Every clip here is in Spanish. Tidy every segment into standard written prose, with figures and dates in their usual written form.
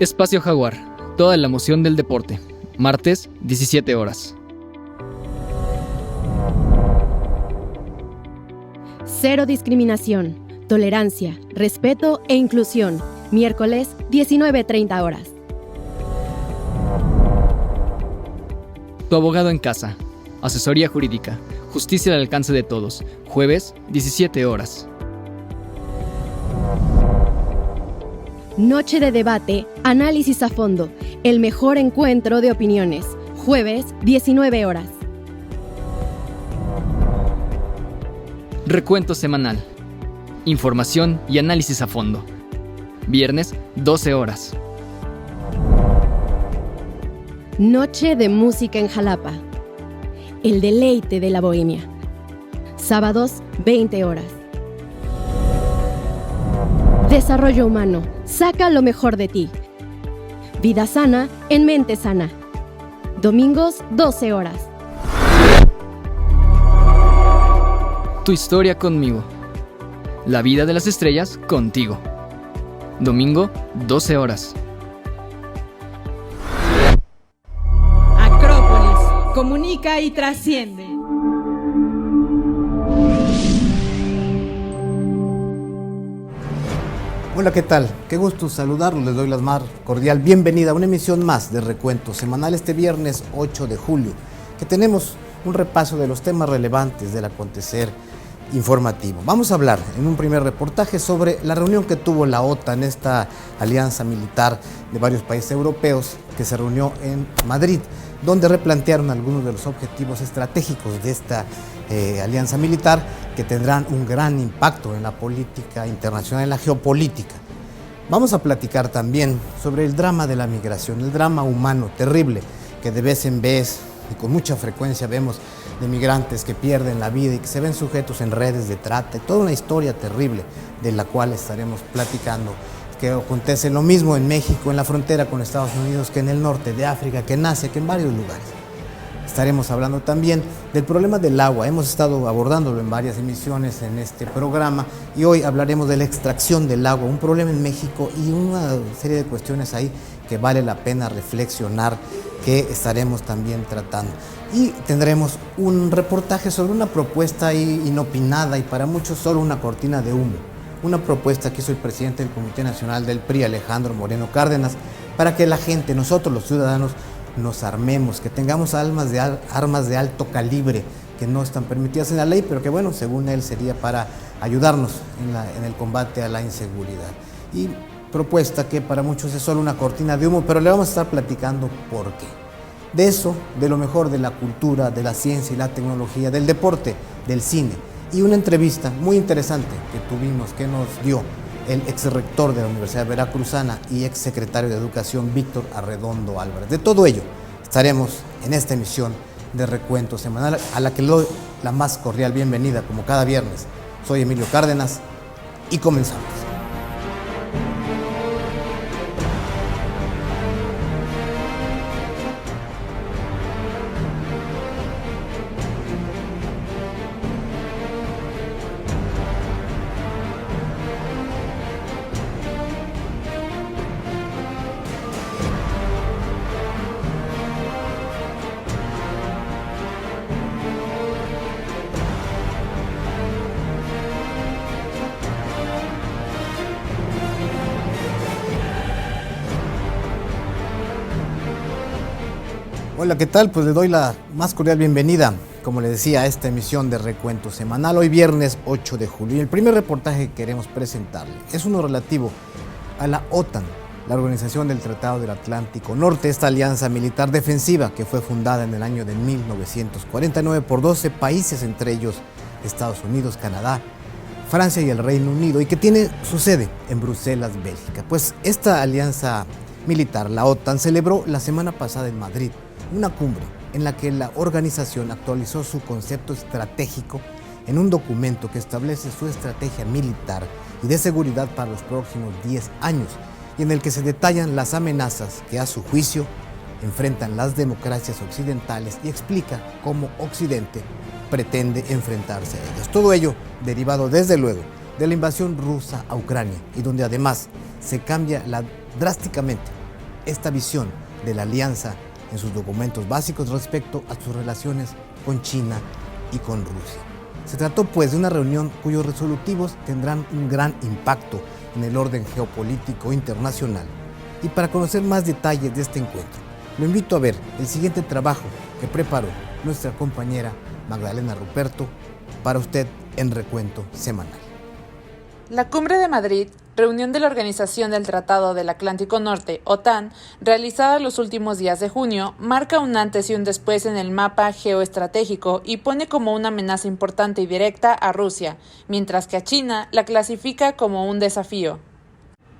Espacio Jaguar, toda la emoción del deporte. Martes, 17 horas. Cero discriminación, tolerancia, respeto e inclusión. Miércoles, 19:30 horas. Tu abogado en casa. Asesoría jurídica. Justicia al alcance de todos. Jueves, 17 horas. Noche de debate, análisis a fondo. El mejor encuentro de opiniones. Jueves, 19 horas. Recuento semanal. Información y análisis a fondo. Viernes, 12 horas. Noche de música en Jalapa. El deleite de la bohemia. Sábados, 20 horas. Desarrollo humano. Saca lo mejor de ti. Vida sana en mente sana. Domingos, 12 horas. Tu historia conmigo. La vida de las estrellas contigo. Domingo, 12 horas. Acrópolis. Comunica y trasciende. Hola, ¿qué tal? Qué gusto saludarlos, les doy la más cordial bienvenida a una emisión más de Recuento Semanal este viernes 8 de julio, que tenemos un repaso de los temas relevantes del acontecer informativo. Vamos a hablar en un primer reportaje sobre la reunión que tuvo la OTAN, esta alianza militar de varios países europeos que se reunió en Madrid, donde replantearon algunos de los objetivos estratégicos de esta alianza militar que tendrán un gran impacto en la política internacional, en la geopolítica. Vamos a platicar también sobre el drama de la migración, el drama humano terrible que de vez en vez y con mucha frecuencia vemos de migrantes que pierden la vida y que se ven sujetos en redes de trata, toda una historia terrible de la cual estaremos platicando, que acontece lo mismo en México, en la frontera con Estados Unidos, que en el norte de África, que en Asia, que en varios lugares. Estaremos hablando también del problema del agua, hemos estado abordándolo en varias emisiones en este programa y hoy hablaremos de la extracción del agua, un problema en México y una serie de cuestiones ahí que vale la pena reflexionar, que estaremos también tratando. Y tendremos un reportaje sobre una propuesta inopinada y para muchos solo una cortina de humo. Una propuesta que hizo el presidente del Comité Nacional del PRI, Alejandro Moreno Cárdenas, para que la gente, nosotros los ciudadanos, nos armemos, que tengamos armas de alto calibre que no están permitidas en la ley, pero que bueno, según él sería para ayudarnos en el combate a la inseguridad. Y propuesta que para muchos es solo una cortina de humo, pero le vamos a estar platicando por qué. De eso, de lo mejor de la cultura, de la ciencia y la tecnología, del deporte, del cine, y una entrevista muy interesante que tuvimos, que nos dio el exrector de la Universidad Veracruzana y exsecretario de Educación, Víctor Arredondo Álvarez. De todo ello estaremos en esta emisión de Recuento Semanal, a la que le doy la más cordial bienvenida, como cada viernes. Soy Emilio Cárdenas y comenzamos. Hola, ¿qué tal? Pues le doy la más cordial bienvenida, como le decía, a esta emisión de Recuento Semanal, hoy viernes 8 de julio. Y el primer reportaje que queremos presentarle es uno relativo a la OTAN, la Organización del Tratado del Atlántico Norte, esta alianza militar defensiva que fue fundada en el año de 1949 por 12 países, entre ellos Estados Unidos, Canadá, Francia y el Reino Unido, y que tiene su sede en Bruselas, Bélgica. Pues esta alianza militar, la OTAN, celebró la semana pasada en Madrid una cumbre en la que la organización actualizó su concepto estratégico en un documento que establece su estrategia militar y de seguridad para los próximos 10 años y en el que se detallan las amenazas que a su juicio enfrentan las democracias occidentales y explica cómo Occidente pretende enfrentarse a ellas. Todo ello derivado desde luego de la invasión rusa a Ucrania y donde además se cambia drásticamente esta visión de la alianza en sus documentos básicos respecto a sus relaciones con China y con Rusia. Se trató pues de una reunión cuyos resolutivos tendrán un gran impacto en el orden geopolítico internacional. Y para conocer más detalles de este encuentro, lo invito a ver el siguiente trabajo que preparó nuestra compañera Magdalena Ruperto para usted en Recuento Semanal. La Cumbre de Madrid, reunión de la Organización del Tratado del Atlántico Norte, OTAN, realizada los últimos días de junio, marca un antes y un después en el mapa geoestratégico y pone como una amenaza importante y directa a Rusia, mientras que a China la clasifica como un desafío.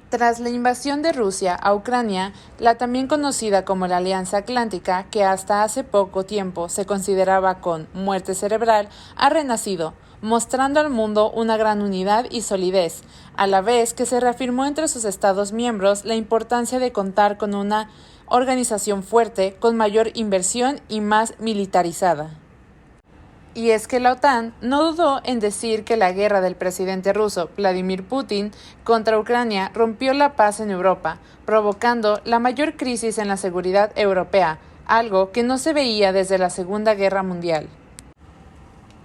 Tras la invasión de Rusia a Ucrania, la también conocida como la Alianza Atlántica, que hasta hace poco tiempo se consideraba con muerte cerebral, ha renacido, mostrando al mundo una gran unidad y solidez, a la vez que se reafirmó entre sus Estados miembros la importancia de contar con una organización fuerte, con mayor inversión y más militarizada. Y es que la OTAN no dudó en decir que la guerra del presidente ruso Vladimir Putin contra Ucrania rompió la paz en Europa, provocando la mayor crisis en la seguridad europea, algo que no se veía desde la Segunda Guerra Mundial.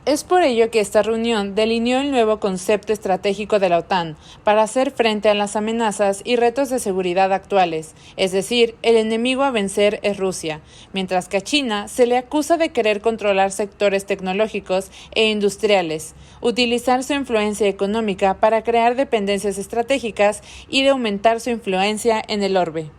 Es por ello que esta reunión delineó el nuevo concepto estratégico de la OTAN para hacer frente a las amenazas y retos de seguridad actuales, es decir, el enemigo a vencer es Rusia, mientras que a China se le acusa de querer controlar sectores tecnológicos e industriales, utilizar su influencia económica para crear dependencias estratégicas y de aumentar su influencia en el orbe.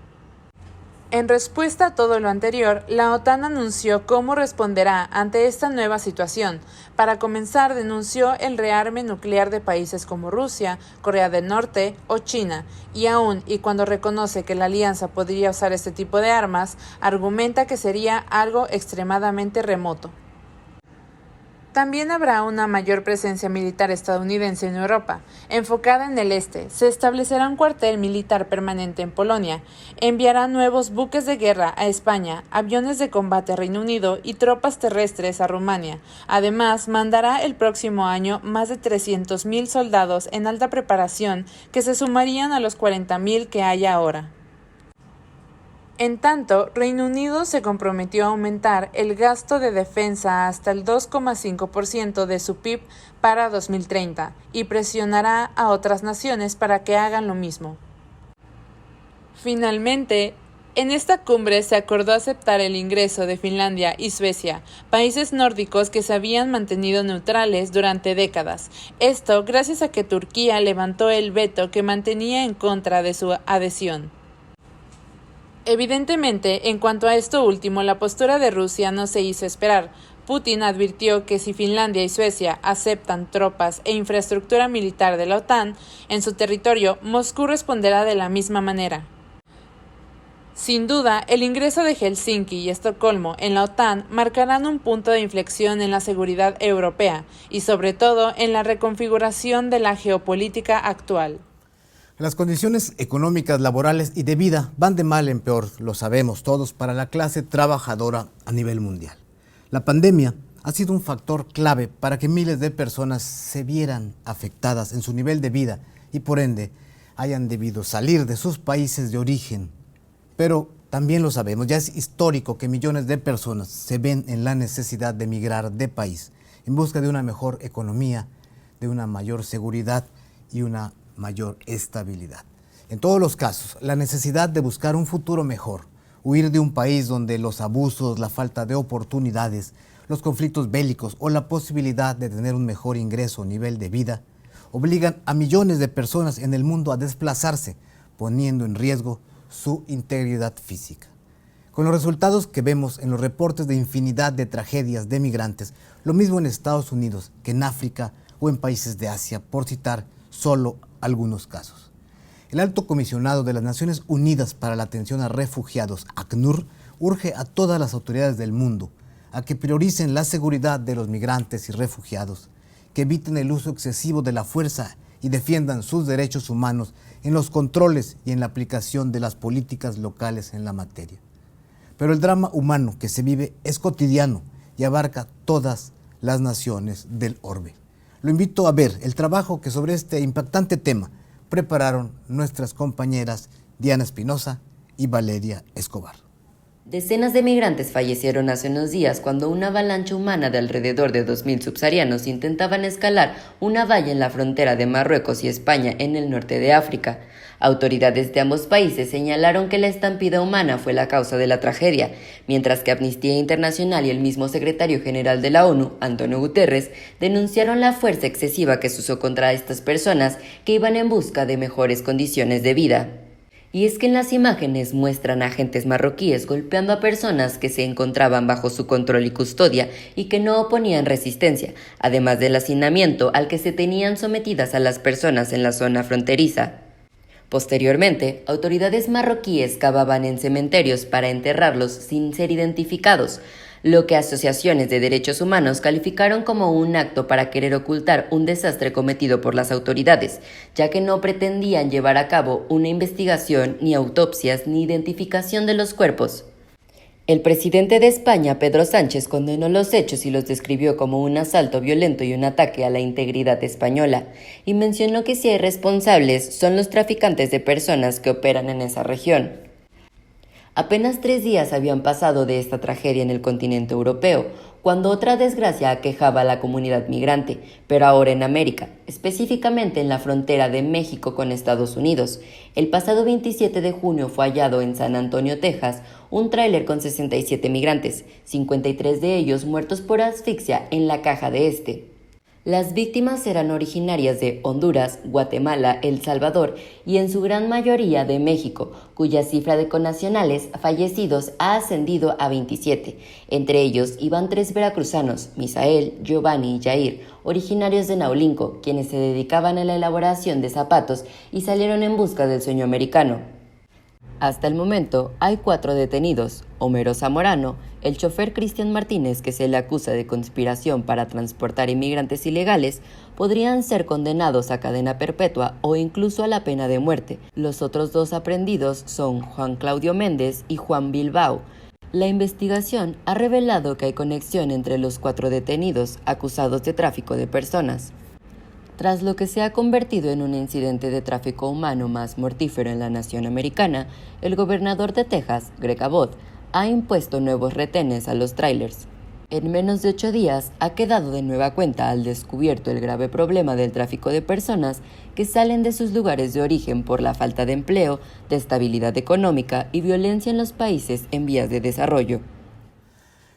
En respuesta a todo lo anterior, la OTAN anunció cómo responderá ante esta nueva situación. Para comenzar, denunció el rearme nuclear de países como Rusia, Corea del Norte o China, y aún y cuando reconoce que la alianza podría usar este tipo de armas, argumenta que sería algo extremadamente remoto. También habrá una mayor presencia militar estadounidense en Europa, enfocada en el este. Se establecerá un cuartel militar permanente en Polonia, enviará nuevos buques de guerra a España, aviones de combate a Reino Unido y tropas terrestres a Rumania. Además, mandará el próximo año más de 300.000 soldados en alta preparación que se sumarían a los 40.000 que hay ahora. En tanto, Reino Unido se comprometió a aumentar el gasto de defensa hasta el 2,5% de su PIB para 2030 y presionará a otras naciones para que hagan lo mismo. Finalmente, en esta cumbre se acordó aceptar el ingreso de Finlandia y Suecia, países nórdicos que se habían mantenido neutrales durante décadas. Esto gracias a que Turquía levantó el veto que mantenía en contra de su adhesión. Evidentemente, en cuanto a esto último, la postura de Rusia no se hizo esperar. Putin advirtió que si Finlandia y Suecia aceptan tropas e infraestructura militar de la OTAN en su territorio, Moscú responderá de la misma manera. Sin duda, el ingreso de Helsinki y Estocolmo en la OTAN marcarán un punto de inflexión en la seguridad europea y sobre todo en la reconfiguración de la geopolítica actual. Las condiciones económicas, laborales y de vida van de mal en peor, lo sabemos todos, para la clase trabajadora a nivel mundial. La pandemia ha sido un factor clave para que miles de personas se vieran afectadas en su nivel de vida y por ende hayan debido salir de sus países de origen. Pero también lo sabemos, ya es histórico que millones de personas se ven en la necesidad de migrar de país en busca de una mejor economía, de una mayor seguridad y una mayor estabilidad. En todos los casos, la necesidad de buscar un futuro mejor, huir de un país donde los abusos, la falta de oportunidades, los conflictos bélicos o la posibilidad de tener un mejor ingreso o nivel de vida, obligan a millones de personas en el mundo a desplazarse, poniendo en riesgo su integridad física. Con los resultados que vemos en los reportes de infinidad de tragedias de migrantes, lo mismo en Estados Unidos que en África o en países de Asia, por citar solo algunos casos. El Alto Comisionado de las Naciones Unidas para la Atención a Refugiados, ACNUR, urge a todas las autoridades del mundo a que prioricen la seguridad de los migrantes y refugiados, que eviten el uso excesivo de la fuerza y defiendan sus derechos humanos en los controles y en la aplicación de las políticas locales en la materia. Pero el drama humano que se vive es cotidiano y abarca todas las naciones del orbe. Lo invito a ver el trabajo que sobre este impactante tema prepararon nuestras compañeras Diana Espinosa y Valeria Escobar. Decenas de migrantes fallecieron hace unos días cuando una avalancha humana de alrededor de 2.000 subsaharianos intentaban escalar una valla en la frontera de Marruecos y España en el norte de África. Autoridades de ambos países señalaron que la estampida humana fue la causa de la tragedia, mientras que Amnistía Internacional y el mismo secretario general de la ONU, Antonio Guterres, denunciaron la fuerza excesiva que se usó contra estas personas que iban en busca de mejores condiciones de vida. Y es que en las imágenes muestran a agentes marroquíes golpeando a personas que se encontraban bajo su control y custodia y que no oponían resistencia, además del hacinamiento al que se tenían sometidas a las personas en la zona fronteriza. Posteriormente, autoridades marroquíes cavaban en cementerios para enterrarlos sin ser identificados, lo que asociaciones de derechos humanos calificaron como un acto para querer ocultar un desastre cometido por las autoridades, ya que no pretendían llevar a cabo una investigación, ni autopsias, ni identificación de los cuerpos. El presidente de España, Pedro Sánchez, condenó los hechos y los describió como un asalto violento y un ataque a la integridad española, y mencionó que si hay responsables son los traficantes de personas que operan en esa región. Apenas 3 días habían pasado de esta tragedia en el continente europeo, cuando otra desgracia aquejaba a la comunidad migrante, pero ahora en América, específicamente en la frontera de México con Estados Unidos. El pasado 27 de junio fue hallado en San Antonio, Texas, un tráiler con 67 migrantes, 53 de ellos muertos por asfixia en la caja de este. Las víctimas eran originarias de Honduras, Guatemala, El Salvador y en su gran mayoría de México, cuya cifra de connacionales fallecidos ha ascendido a 27. Entre ellos iban 3 veracruzanos, Misael, Giovanni y Jair, originarios de Naulinco, quienes se dedicaban a la elaboración de zapatos y salieron en busca del sueño americano. Hasta el momento hay 4 detenidos: Homero Zamorano, el chofer Cristian Martínez, que se le acusa de conspiración para transportar inmigrantes ilegales, podrían ser condenados a cadena perpetua o incluso a la pena de muerte. Los otros 2 aprehendidos son Juan Claudio Méndez y Juan Bilbao. La investigación ha revelado que hay conexión entre los 4 detenidos acusados de tráfico de personas. Tras lo que se ha convertido en un incidente de tráfico humano más mortífero en la nación americana, el gobernador de Texas, Greg Abbott, ha impuesto nuevos retenes a los tráilers. En menos de 8 días ha quedado de nueva cuenta al descubierto el grave problema del tráfico de personas que salen de sus lugares de origen por la falta de empleo, de estabilidad económica y violencia en los países en vías de desarrollo.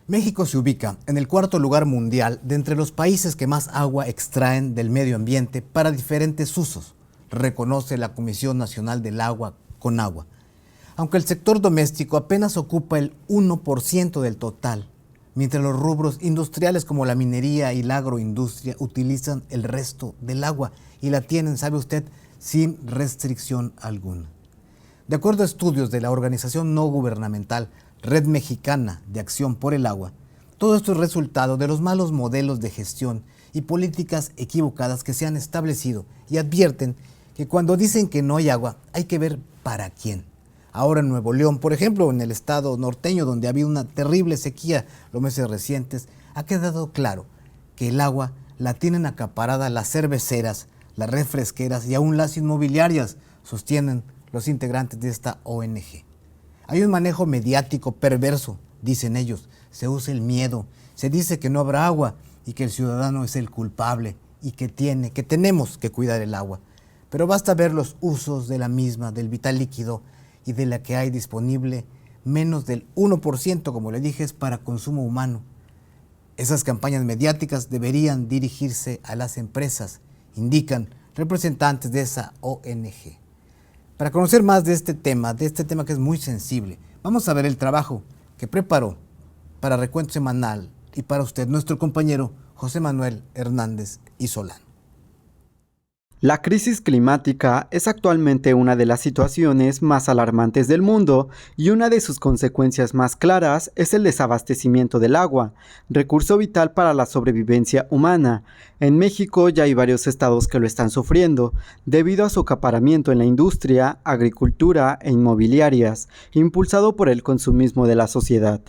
México se ubica en el 4º lugar mundial de entre los países que más agua extraen del medio ambiente para diferentes usos, reconoce la Comisión Nacional del Agua, CONAGUA. Aunque el sector doméstico apenas ocupa el 1% del total, mientras los rubros industriales como la minería y la agroindustria utilizan el resto del agua y la tienen, sabe usted, sin restricción alguna. De acuerdo a estudios de la organización no gubernamental Red Mexicana de Acción por el Agua, todo esto es resultado de los malos modelos de gestión y políticas equivocadas que se han establecido, y advierten que cuando dicen que no hay agua, hay que ver para quién. Ahora en Nuevo León, por ejemplo, en el estado norteño, donde ha habido una terrible sequía los meses recientes, ha quedado claro que el agua la tienen acaparada las cerveceras, las refresqueras y aún las inmobiliarias, sostienen los integrantes de esta ONG. Hay un manejo mediático perverso, dicen ellos. Se usa el miedo, se dice que no habrá agua y que el ciudadano es el culpable y que tenemos que cuidar el agua. Pero basta ver los usos de la misma, del vital líquido, y de la que hay disponible, menos del 1%, como le dije, es para consumo humano. Esas campañas mediáticas deberían dirigirse a las empresas, indican representantes de esa ONG. Para conocer más de este tema que es muy sensible, vamos a ver el trabajo que preparó para Recuento Semanal y para usted nuestro compañero José Manuel Hernández y Solán. La crisis climática es actualmente una de las situaciones más alarmantes del mundo y una de sus consecuencias más claras es el desabastecimiento del agua, recurso vital para la sobrevivencia humana. En México ya hay varios estados que lo están sufriendo debido a su acaparamiento en la industria, agricultura e inmobiliarias, impulsado por el consumismo de la sociedad.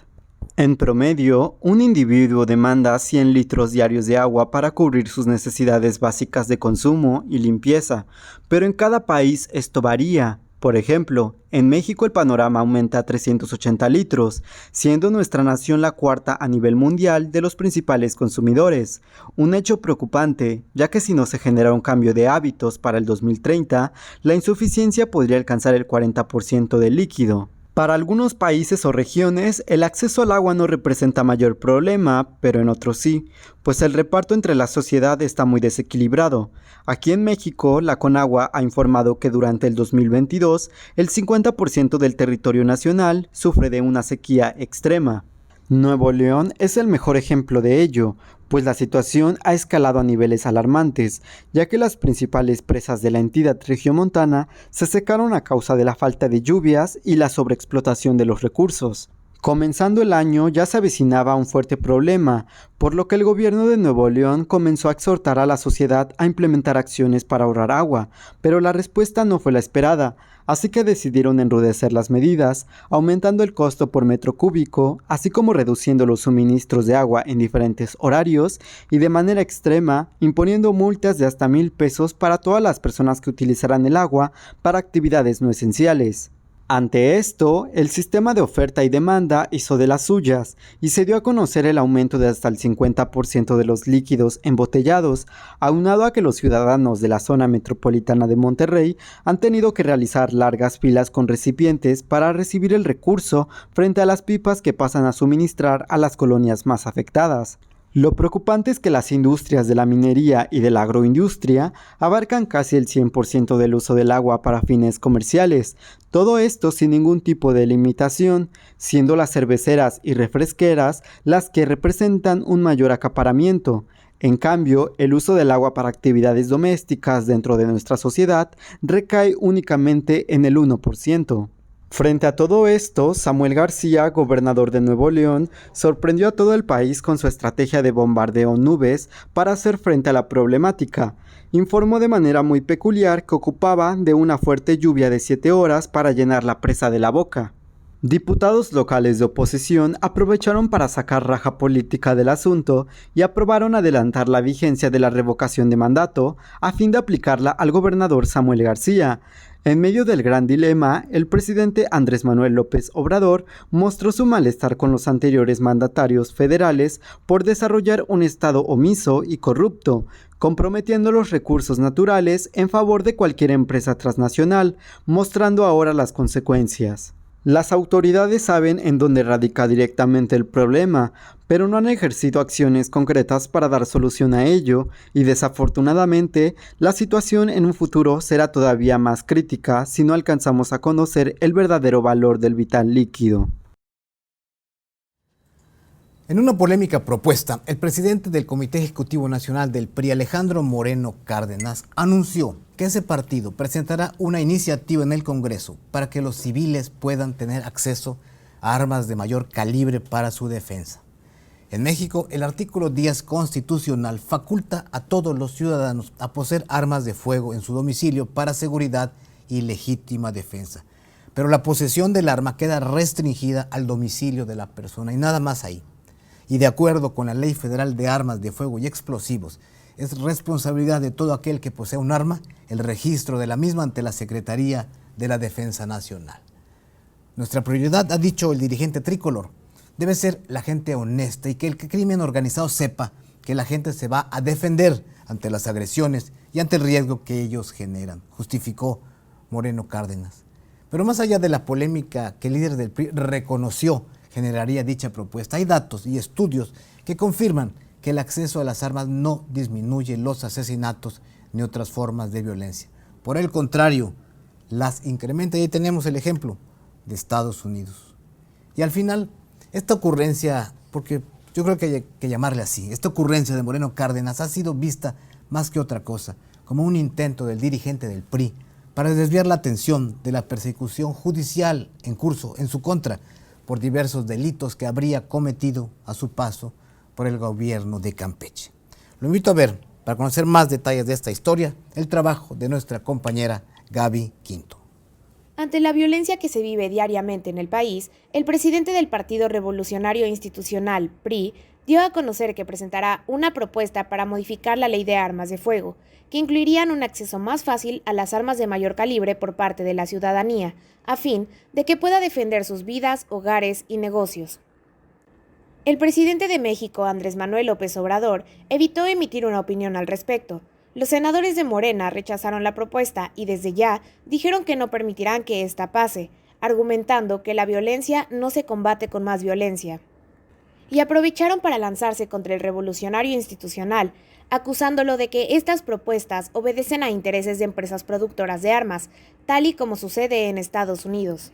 En promedio, un individuo demanda 100 litros diarios de agua para cubrir sus necesidades básicas de consumo y limpieza, pero en cada país esto varía. Por ejemplo, en México el panorama aumenta a 380 litros, siendo nuestra nación la cuarta a nivel mundial de los principales consumidores. Un hecho preocupante, ya que si no se genera un cambio de hábitos para el 2030, la insuficiencia podría alcanzar el 40% del líquido. Para algunos países o regiones, el acceso al agua no representa mayor problema, pero en otros sí, pues el reparto entre la sociedad está muy desequilibrado. Aquí en México, la Conagua ha informado que durante el 2022, el 50% del territorio nacional sufre de una sequía extrema. Nuevo León es el mejor ejemplo de ello, pues la situación ha escalado a niveles alarmantes, ya que las principales presas de la entidad regiomontana se secaron a causa de la falta de lluvias y la sobreexplotación de los recursos. Comenzando el año ya se avecinaba un fuerte problema, por lo que el gobierno de Nuevo León comenzó a exhortar a la sociedad a implementar acciones para ahorrar agua, pero la respuesta no fue la esperada, así que decidieron enrudecer las medidas, aumentando el costo por metro cúbico, así como reduciendo los suministros de agua en diferentes horarios y de manera extrema, imponiendo multas de hasta 1,000 pesos para todas las personas que utilizaran el agua para actividades no esenciales. Ante esto, el sistema de oferta y demanda hizo de las suyas y se dio a conocer el aumento de hasta el 50% de los líquidos embotellados, aunado a que los ciudadanos de la zona metropolitana de Monterrey han tenido que realizar largas filas con recipientes para recibir el recurso frente a las pipas que pasan a suministrar a las colonias más afectadas. Lo preocupante es que las industrias de la minería y de la agroindustria abarcan casi el 100% del uso del agua para fines comerciales, todo esto sin ningún tipo de limitación, siendo las cerveceras y refresqueras las que representan un mayor acaparamiento. En cambio, el uso del agua para actividades domésticas dentro de nuestra sociedad recae únicamente en el 1%. Frente a todo esto, Samuel García, gobernador de Nuevo León, sorprendió a todo el país con su estrategia de bombardeo nubes para hacer frente a la problemática. Informó de manera muy peculiar que ocupaba de una fuerte lluvia de 7 horas para llenar la presa de la Boca. Diputados locales de oposición aprovecharon para sacar raja política del asunto y aprobaron adelantar la vigencia de la revocación de mandato a fin de aplicarla al gobernador Samuel García. En medio del gran dilema, el presidente Andrés Manuel López Obrador mostró su malestar con los anteriores mandatarios federales por desarrollar un estado omiso y corrupto, comprometiendo los recursos naturales en favor de cualquier empresa transnacional, mostrando ahora las consecuencias. Las autoridades saben en dónde radica directamente el problema, pero no han ejercido acciones concretas para dar solución a ello, y desafortunadamente, la situación en un futuro será todavía más crítica si no alcanzamos a conocer el verdadero valor del vital líquido. En una polémica propuesta, el presidente del Comité Ejecutivo Nacional del PRI, Alejandro Moreno Cárdenas, anunció que ese partido presentará una iniciativa en el Congreso para que los civiles puedan tener acceso a armas de mayor calibre para su defensa. En México, el artículo 10 constitucional faculta a todos los ciudadanos a poseer armas de fuego en su domicilio para seguridad y legítima defensa. Pero la posesión del arma queda restringida al domicilio de la persona y nada más ahí. Y de acuerdo con la Ley Federal de Armas de Fuego y Explosivos, es responsabilidad de todo aquel que posea un arma el registro de la misma ante la Secretaría de la Defensa Nacional. Nuestra prioridad, ha dicho el dirigente tricolor, debe ser la gente honesta y que el crimen organizado sepa que la gente se va a defender ante las agresiones y ante el riesgo que ellos generan, justificó Moreno Cárdenas. Pero más allá de la polémica que el líder del PRI reconoció generaría dicha propuesta, hay datos y estudios que confirman que el acceso a las armas no disminuye los asesinatos ni otras formas de violencia. Por el contrario, las incrementa, y ahí tenemos el ejemplo de Estados Unidos. Y al final, esta ocurrencia, porque yo creo que hay que llamarle así, esta ocurrencia de Moreno Cárdenas ha sido vista más que otra cosa como un intento del dirigente del PRI para desviar la atención de la persecución judicial en curso en su contra por diversos delitos que habría cometido a su paso por el gobierno de Campeche. Lo invito a ver, para conocer más detalles de esta historia, el trabajo de nuestra compañera Gaby Quinto. Ante la violencia que se vive diariamente en el país, el presidente del Partido Revolucionario Institucional, PRI, dio a conocer que presentará una propuesta para modificar la ley de armas de fuego, que incluirían un acceso más fácil a las armas de mayor calibre por parte de la ciudadanía, a fin de que pueda defender sus vidas, hogares y negocios. El presidente de México, Andrés Manuel López Obrador, evitó emitir una opinión al respecto. Los senadores de Morena rechazaron la propuesta y desde ya dijeron que no permitirán que esta pase, argumentando que la violencia no se combate con más violencia. Y aprovecharon para lanzarse contra el revolucionario institucional, acusándolo de que estas propuestas obedecen a intereses de empresas productoras de armas, tal y como sucede en Estados Unidos.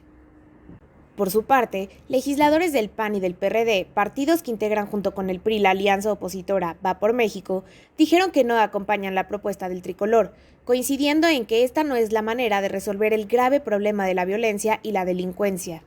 Por su parte, legisladores del PAN y del PRD, partidos que integran junto con el PRI la alianza opositora Va por México, dijeron que no acompañan la propuesta del tricolor, coincidiendo en que esta no es la manera de resolver el grave problema de la violencia y la delincuencia.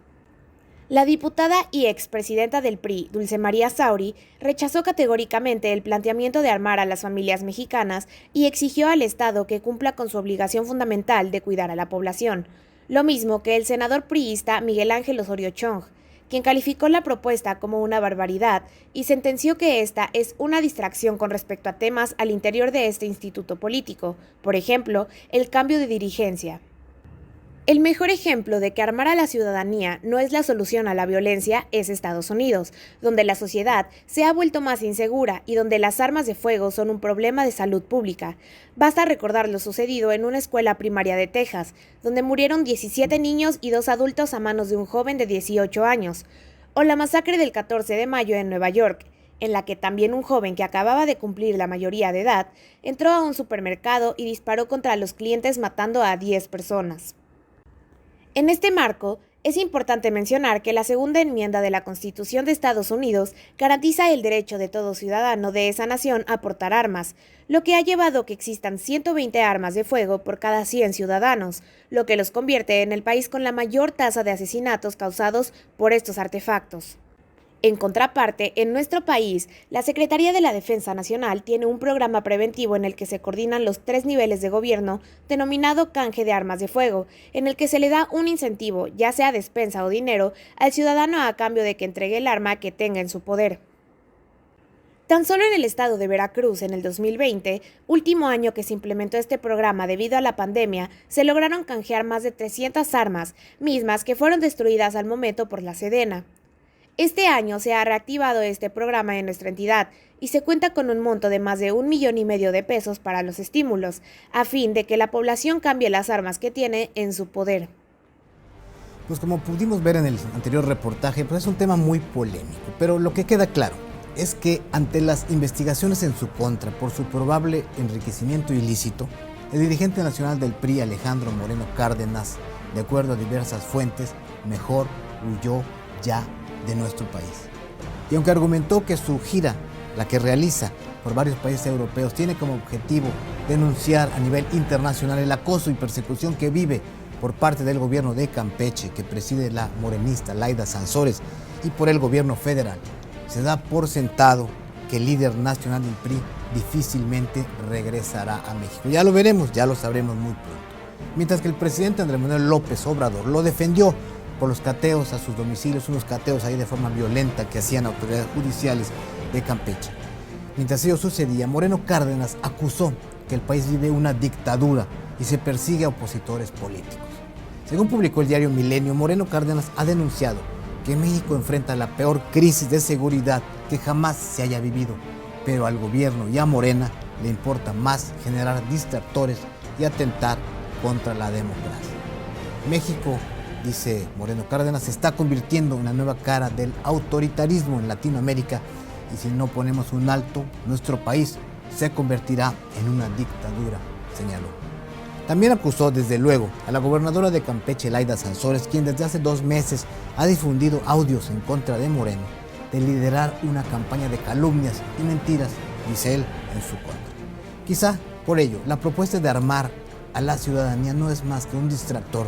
La diputada y expresidenta del PRI, Dulce María Sauri, rechazó categóricamente el planteamiento de armar a las familias mexicanas y exigió al Estado que cumpla con su obligación fundamental de cuidar a la población. Lo mismo que el senador priista Miguel Ángel Osorio Chong, quien calificó la propuesta como una barbaridad y sentenció que esta es una distracción con respecto a temas al interior de este instituto político, por ejemplo, el cambio de dirigencia. El mejor ejemplo de que armar a la ciudadanía no es la solución a la violencia es Estados Unidos, donde la sociedad se ha vuelto más insegura y donde las armas de fuego son un problema de salud pública. Basta recordar lo sucedido en una escuela primaria de Texas, donde murieron 17 niños y 2 adultos a manos de un joven de 18 años, o la masacre del 14 de mayo en Nueva York, en la que también un joven que acababa de cumplir la mayoría de edad entró a un supermercado y disparó contra los clientes matando a 10 personas. En este marco, es importante mencionar que la segunda enmienda de la Constitución de Estados Unidos garantiza el derecho de todo ciudadano de esa nación a portar armas, lo que ha llevado a que existan 120 armas de fuego por cada 100 ciudadanos, lo que los convierte en el país con la mayor tasa de asesinatos causados por estos artefactos. En contraparte, en nuestro país, la Secretaría de la Defensa Nacional tiene un programa preventivo en el que se coordinan los 3 niveles de gobierno, denominado canje de armas de fuego, en el que se le da un incentivo, ya sea despensa o dinero, al ciudadano a cambio de que entregue el arma que tenga en su poder. Tan solo en el estado de Veracruz, en el 2020, último año que se implementó este programa debido a la pandemia, se lograron canjear más de 300 armas, mismas que fueron destruidas al momento por la Sedena. Este año se ha reactivado este programa en nuestra entidad y se cuenta con un monto de más de 1,5 millones de pesos para los estímulos, a fin de que la población cambie las armas que tiene en su poder. Pues como pudimos ver en el anterior reportaje, pues es un tema muy polémico, pero lo que queda claro es que ante las investigaciones en su contra por su probable enriquecimiento ilícito, el dirigente nacional del PRI, Alejandro Moreno Cárdenas, de acuerdo a diversas fuentes, mejor huyó ya de nuestro país. Y aunque argumentó que su gira, la que realiza por varios países europeos, tiene como objetivo denunciar a nivel internacional el acoso y persecución que vive por parte del gobierno de Campeche, que preside la morenista Laida Sansores, y por el gobierno federal, se da por sentado que el líder nacional del PRI difícilmente regresará a México. Ya lo veremos, ya lo sabremos muy pronto. Mientras que el presidente Andrés Manuel López Obrador lo defendió por los cateos a sus domicilios, unos cateos ahí de forma violenta que hacían autoridades judiciales de Campeche. Mientras ello sucedía, Moreno Cárdenas acusó que el país vive una dictadura y se persigue a opositores políticos. Según publicó el diario Milenio, Moreno Cárdenas ha denunciado que México enfrenta la peor crisis de seguridad que jamás se haya vivido, pero al gobierno y a Morena le importa más generar distractores y atentar contra la democracia. México, dice Moreno Cárdenas, se está convirtiendo en la nueva cara del autoritarismo en Latinoamérica y si no ponemos un alto, nuestro país se convertirá en una dictadura, señaló. También acusó desde luego a la gobernadora de Campeche, Laida Sansores, quien desde hace 2 meses ha difundido audios en contra de Moreno, de liderar una campaña de calumnias y mentiras, dice él, en su contra. Quizá por ello, la propuesta de armar a la ciudadanía no es más que un distractor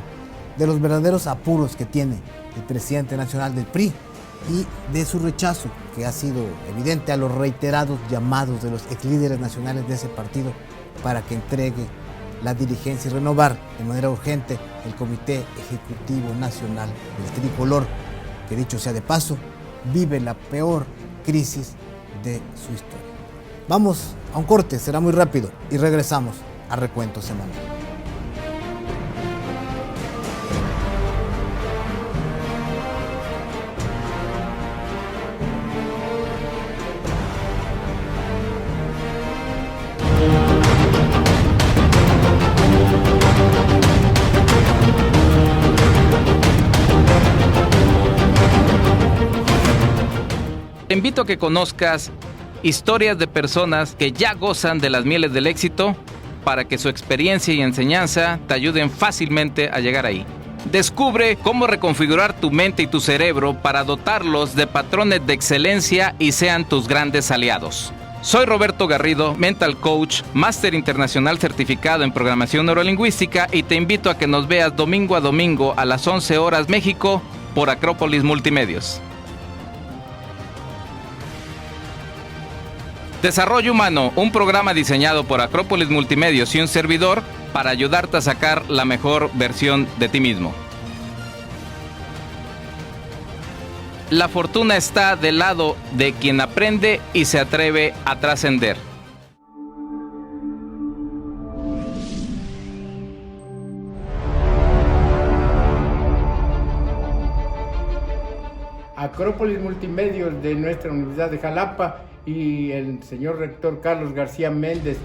de los verdaderos apuros que tiene el presidente nacional del PRI y de su rechazo, que ha sido evidente a los reiterados llamados de los exlíderes nacionales de ese partido para que entregue la dirigencia y renovar de manera urgente el Comité Ejecutivo Nacional del Tricolor, que dicho sea de paso, vive la peor crisis de su historia. Vamos a un corte, será muy rápido, y regresamos a Recuento Semanal. Te invito a que conozcas historias de personas que ya gozan de las mieles del éxito para que su experiencia y enseñanza te ayuden fácilmente a llegar ahí. Descubre cómo reconfigurar tu mente y tu cerebro para dotarlos de patrones de excelencia y sean tus grandes aliados. Soy Roberto Garrido, Mental Coach, Máster Internacional certificado en Programación Neurolingüística, y te invito a que nos veas domingo a domingo a las 11 horas México por Acrópolis Multimedios. Desarrollo Humano, un programa diseñado por Acrópolis Multimedios y un servidor para ayudarte a sacar la mejor versión de ti mismo. La fortuna está del lado de quien aprende y se atreve a trascender. Acrópolis Multimedios de nuestra Universidad de Jalapa y el señor rector Carlos García Méndez,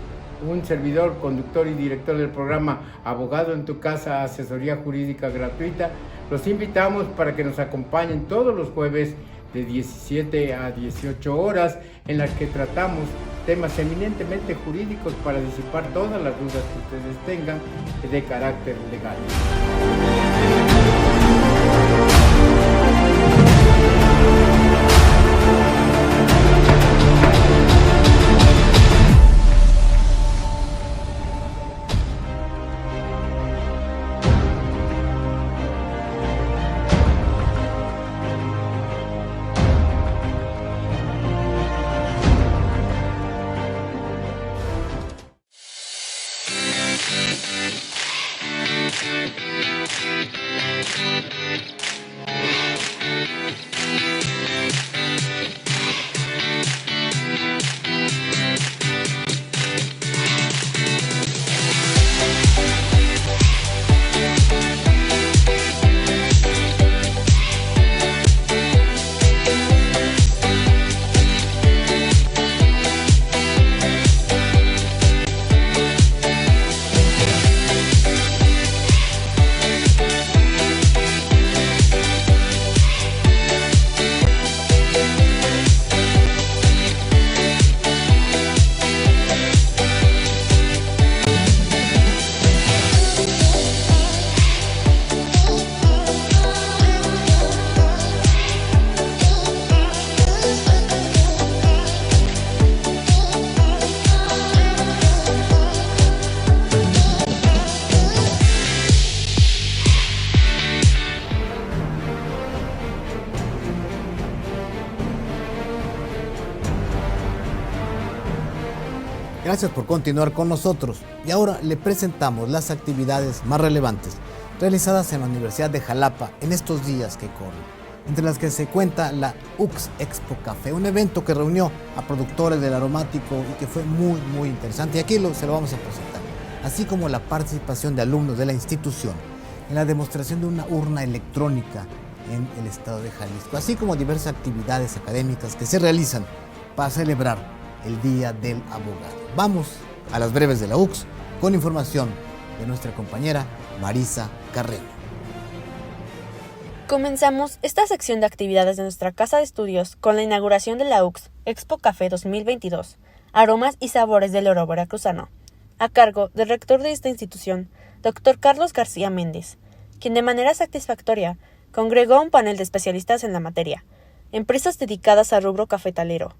un servidor, conductor y director del programa Abogado en tu Casa, asesoría jurídica gratuita. Los invitamos para que nos acompañen todos los jueves de 17 a 18 horas, en las que tratamos temas eminentemente jurídicos para disipar todas las dudas que ustedes tengan de carácter legal. Gracias por continuar con nosotros, y ahora le presentamos las actividades más relevantes realizadas en la Universidad de Jalapa en estos días que corren, entre las que se cuenta la UX Expo Café, un evento que reunió a productores del aromático y que fue muy interesante, y aquí se lo vamos a presentar, así como la participación de alumnos de la institución en la demostración de una urna electrónica en el estado de Jalisco, así como diversas actividades académicas que se realizan para celebrar el Día del Abogado. Vamos a las breves de la UX con información de nuestra compañera Marisa Carreño. Comenzamos esta sección de actividades de nuestra casa de estudios con la inauguración de la UX Expo Café 2022, Aromas y Sabores del Oro Veracruzano, a cargo del rector de esta institución, Dr. Carlos García Méndez, quien de manera satisfactoria congregó a un panel de especialistas en la materia, empresas dedicadas al rubro cafetalero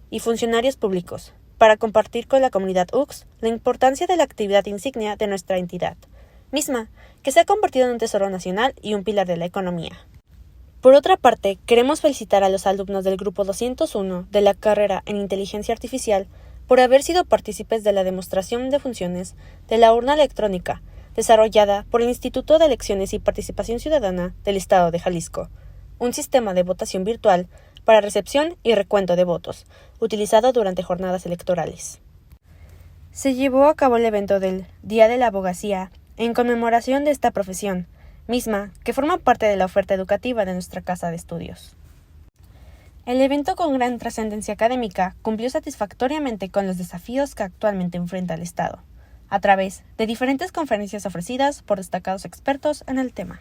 y funcionarios públicos, para compartir con la comunidad UX la importancia de la actividad insignia de nuestra entidad, misma que se ha convertido en un tesoro nacional y un pilar de la economía. Por otra parte, queremos felicitar a los alumnos del Grupo 201 de la carrera en Inteligencia Artificial por haber sido partícipes de la demostración de funciones de la urna electrónica, desarrollada por el Instituto de Elecciones y Participación Ciudadana del Estado de Jalisco, un sistema de votación virtual para recepción y recuento de votos, utilizado durante jornadas electorales. Se llevó a cabo el evento del Día de la Abogacía en conmemoración de esta profesión, misma que forma parte de la oferta educativa de nuestra casa de estudios. El evento, con gran trascendencia académica, cumplió satisfactoriamente con los desafíos que actualmente enfrenta el Estado, a través de diferentes conferencias ofrecidas por destacados expertos en el tema.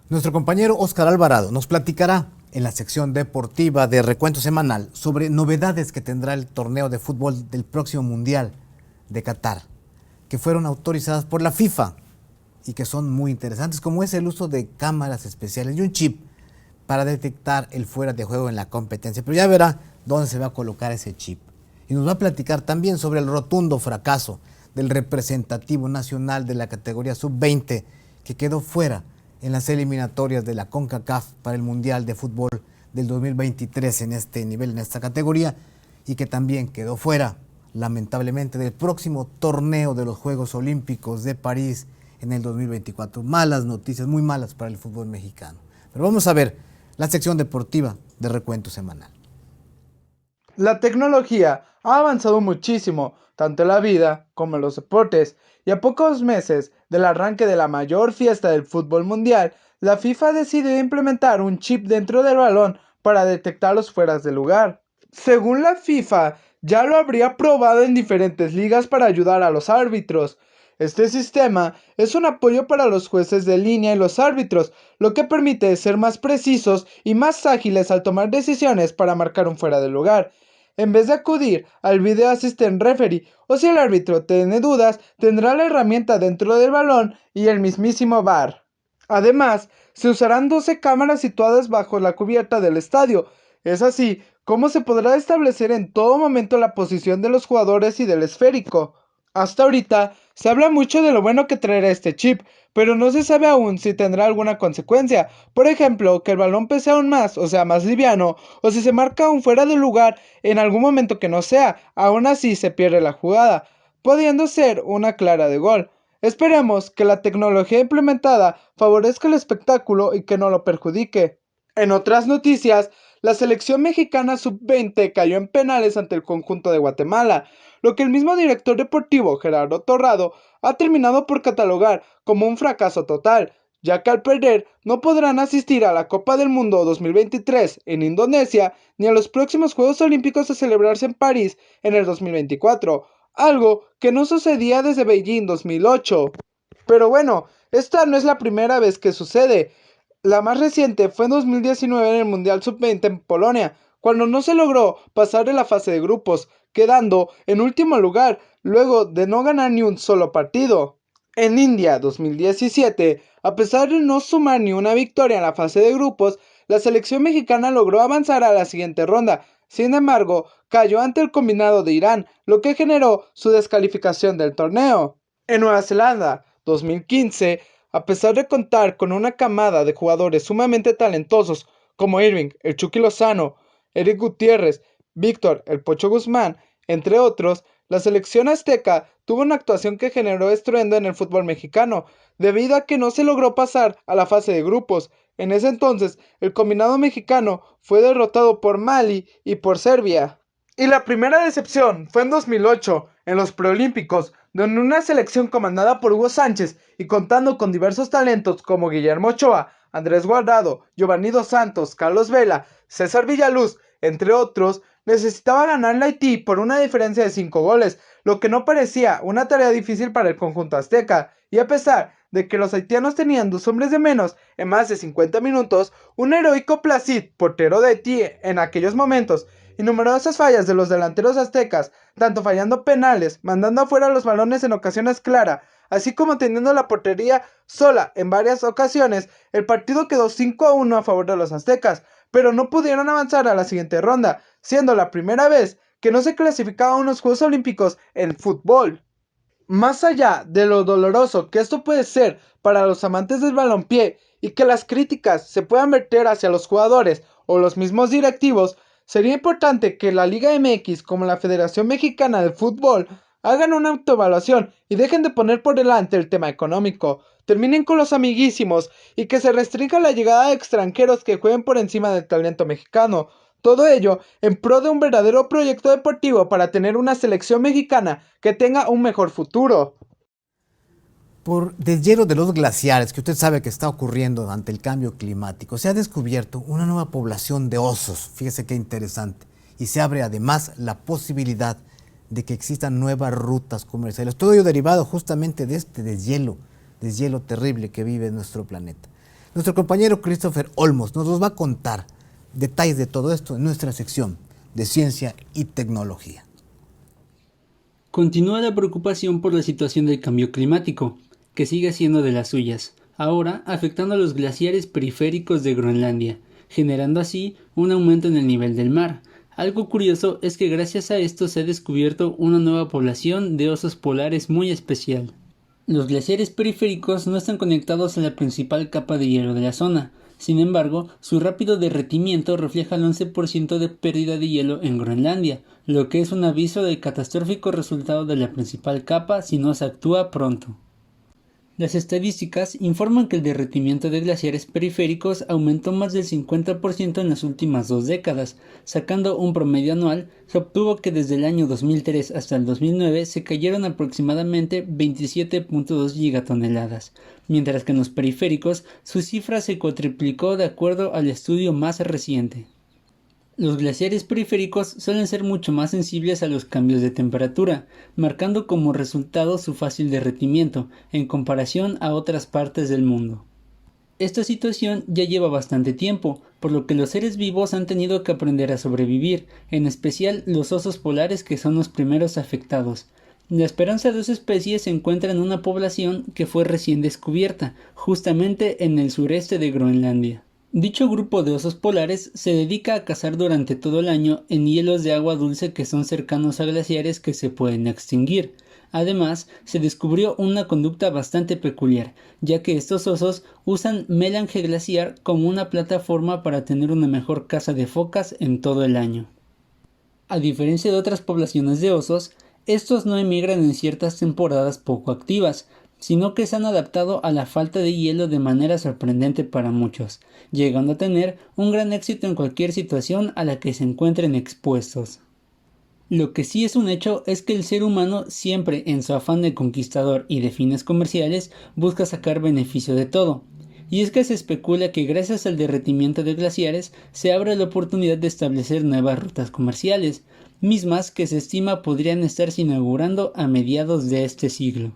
Nuestro compañero Óscar Alvarado nos platicará en la sección deportiva de Recuento Semanal sobre novedades que tendrá el torneo de fútbol del próximo Mundial de Qatar, que fueron autorizadas por la FIFA y que son muy interesantes, como es el uso de cámaras especiales y un chip para detectar el fuera de juego en la competencia. Pero ya verá dónde se va a colocar ese chip. Y nos va a platicar también sobre el rotundo fracaso del representativo nacional de la categoría sub-20 que quedó fuera en las eliminatorias de la CONCACAF para el Mundial de Fútbol del 2023 en este nivel, en esta categoría, y que también quedó fuera, lamentablemente, del próximo torneo de los Juegos Olímpicos de París en el 2024. Malas noticias, muy malas para el fútbol mexicano. Pero vamos a ver la sección deportiva de Recuento Semanal. La tecnología ha avanzado muchísimo, tanto en la vida como en los deportes, y a pocos meses del arranque de la mayor fiesta del fútbol mundial, la FIFA decidió implementar un chip dentro del balón para detectar los fueras de lugar. Según la FIFA, ya lo habría probado en diferentes ligas para ayudar a los árbitros. Este sistema es un apoyo para los jueces de línea y los árbitros, lo que permite ser más precisos y más ágiles al tomar decisiones para marcar un fuera de lugar, en vez de acudir al Video Assistant Referee, o si el árbitro tiene dudas, tendrá la herramienta dentro del balón y el mismísimo VAR. Además, se usarán 12 cámaras situadas bajo la cubierta del estadio. Es así como se podrá establecer en todo momento la posición de los jugadores y del esférico. Hasta ahorita se habla mucho de lo bueno que traerá este chip, pero no se sabe aún si tendrá alguna consecuencia. Por ejemplo, que el balón pese aún más, o sea, más liviano, o si se marca un fuera de lugar en algún momento que no sea, aún así se pierde la jugada, pudiendo ser una clara de gol. Esperemos que la tecnología implementada favorezca el espectáculo y que no lo perjudique. En otras noticias, la selección mexicana sub-20 cayó en penales ante el conjunto de Guatemala, lo que el mismo director deportivo, Gerardo Torrado, ha terminado por catalogar como un fracaso total, ya que al perder no podrán asistir a la Copa del Mundo 2023 en Indonesia ni a los próximos Juegos Olímpicos a celebrarse en París en el 2024, algo que no sucedía desde Beijing 2008. Pero bueno, esta no es la primera vez que sucede. La más reciente fue en 2019 en el Mundial Sub-20 en Polonia, cuando no se logró pasar de la fase de grupos, quedando en último lugar luego de no ganar ni un solo partido. En India 2017, a pesar de no sumar ni una victoria en la fase de grupos, la selección mexicana logró avanzar a la siguiente ronda. Sin embargo, cayó ante el combinado de Irán, lo que generó su descalificación del torneo. En Nueva Zelanda 2015, a pesar de contar con una camada de jugadores sumamente talentosos como Irving, el Chucky Lozano, Eric Gutiérrez, Víctor, el Pocho Guzmán, entre otros, la selección azteca tuvo una actuación que generó estruendo en el fútbol mexicano, debido a que no se logró pasar a la fase de grupos. En ese entonces, el combinado mexicano fue derrotado por Mali y por Serbia. Y la primera decepción fue en 2008, en los preolímpicos, donde una selección comandada por Hugo Sánchez y contando con diversos talentos como Guillermo Ochoa, Andrés Guardado, Giovanni Dos Santos, Carlos Vela, César Villaluz, entre otros, necesitaba ganarle a Haití por una diferencia de 5 goles, lo que no parecía una tarea difícil para el conjunto azteca, y a pesar de que los haitianos tenían 2 hombres de menos en más de 50 minutos, un heroico Placid, portero de Haití en aquellos momentos, y numerosas fallas de los delanteros aztecas, tanto fallando penales, mandando afuera los balones en ocasiones claras, así como teniendo la portería sola en varias ocasiones, el partido quedó 5-1 a favor de los aztecas, pero no pudieron avanzar a la siguiente ronda, siendo la primera vez que no se clasificaba a unos Juegos Olímpicos en fútbol. Más allá de lo doloroso que esto puede ser para los amantes del balompié y que las críticas se puedan verter hacia los jugadores o los mismos directivos, sería importante que la Liga MX como la Federación Mexicana de Fútbol hagan una autoevaluación y dejen de poner por delante el tema económico. terminen con los amiguísimos y que se restrinja la llegada de extranjeros que jueguen por encima del talento mexicano. Todo ello en pro de un verdadero proyecto deportivo para tener una selección mexicana que tenga un mejor futuro. Por deshielo de los glaciares, que usted sabe que está ocurriendo ante el cambio climático, se ha descubierto una nueva población de osos. Fíjese qué interesante. Y se abre además la posibilidad de que existan nuevas rutas comerciales. Todo ello derivado justamente de este deshielo terrible que vive nuestro planeta. Nuestro compañero Christopher Olmos nos va a contar detalles de todo esto en nuestra sección de Ciencia y Tecnología. Continúa la preocupación por la situación del cambio climático, que sigue siendo de las suyas, ahora afectando a los glaciares periféricos de Groenlandia, generando así un aumento en el nivel del mar. Algo curioso es que gracias a esto se ha descubierto una nueva población de osos polares muy especial. Los glaciares periféricos no están conectados a la principal capa de hielo de la zona. Sin embargo, su rápido derretimiento refleja el 11% de pérdida de hielo en Groenlandia, lo que es un aviso del catastrófico resultado de la principal capa si no se actúa pronto. Las estadísticas informan que el derretimiento de glaciares periféricos aumentó más del 50% en las últimas 2 décadas. Sacando un promedio anual, se obtuvo que desde el año 2003 hasta el 2009 se cayeron aproximadamente 27.2 gigatoneladas, mientras que en los periféricos su cifra se cuatriplicó de acuerdo al estudio más reciente. Los glaciares periféricos suelen ser mucho más sensibles a los cambios de temperatura, marcando como resultado su fácil derretimiento en comparación a otras partes del mundo. Esta situación ya lleva bastante tiempo, por lo que los seres vivos han tenido que aprender a sobrevivir, en especial los osos polares que son los primeros afectados. La esperanza de esa especie se encuentra en una población que fue recién descubierta, justamente en el sureste de Groenlandia. Dicho grupo de osos polares se dedica a cazar durante todo el año en hielos de agua dulce que son cercanos a glaciares que se pueden extinguir. Además, se descubrió una conducta bastante peculiar, ya que estos osos usan melange glaciar como una plataforma para tener una mejor caza de focas en todo el año. A diferencia de otras poblaciones de osos, estos no emigran en ciertas temporadas poco activas, sino que se han adaptado a la falta de hielo de manera sorprendente para muchos, llegando a tener un gran éxito en cualquier situación a la que se encuentren expuestos. Lo que sí es un hecho es que el ser humano siempre, en su afán de conquistador y de fines comerciales, busca sacar beneficio de todo. Y es que se especula que gracias al derretimiento de glaciares se abre la oportunidad de establecer nuevas rutas comerciales, mismas que se estima podrían estarse inaugurando a mediados de este siglo.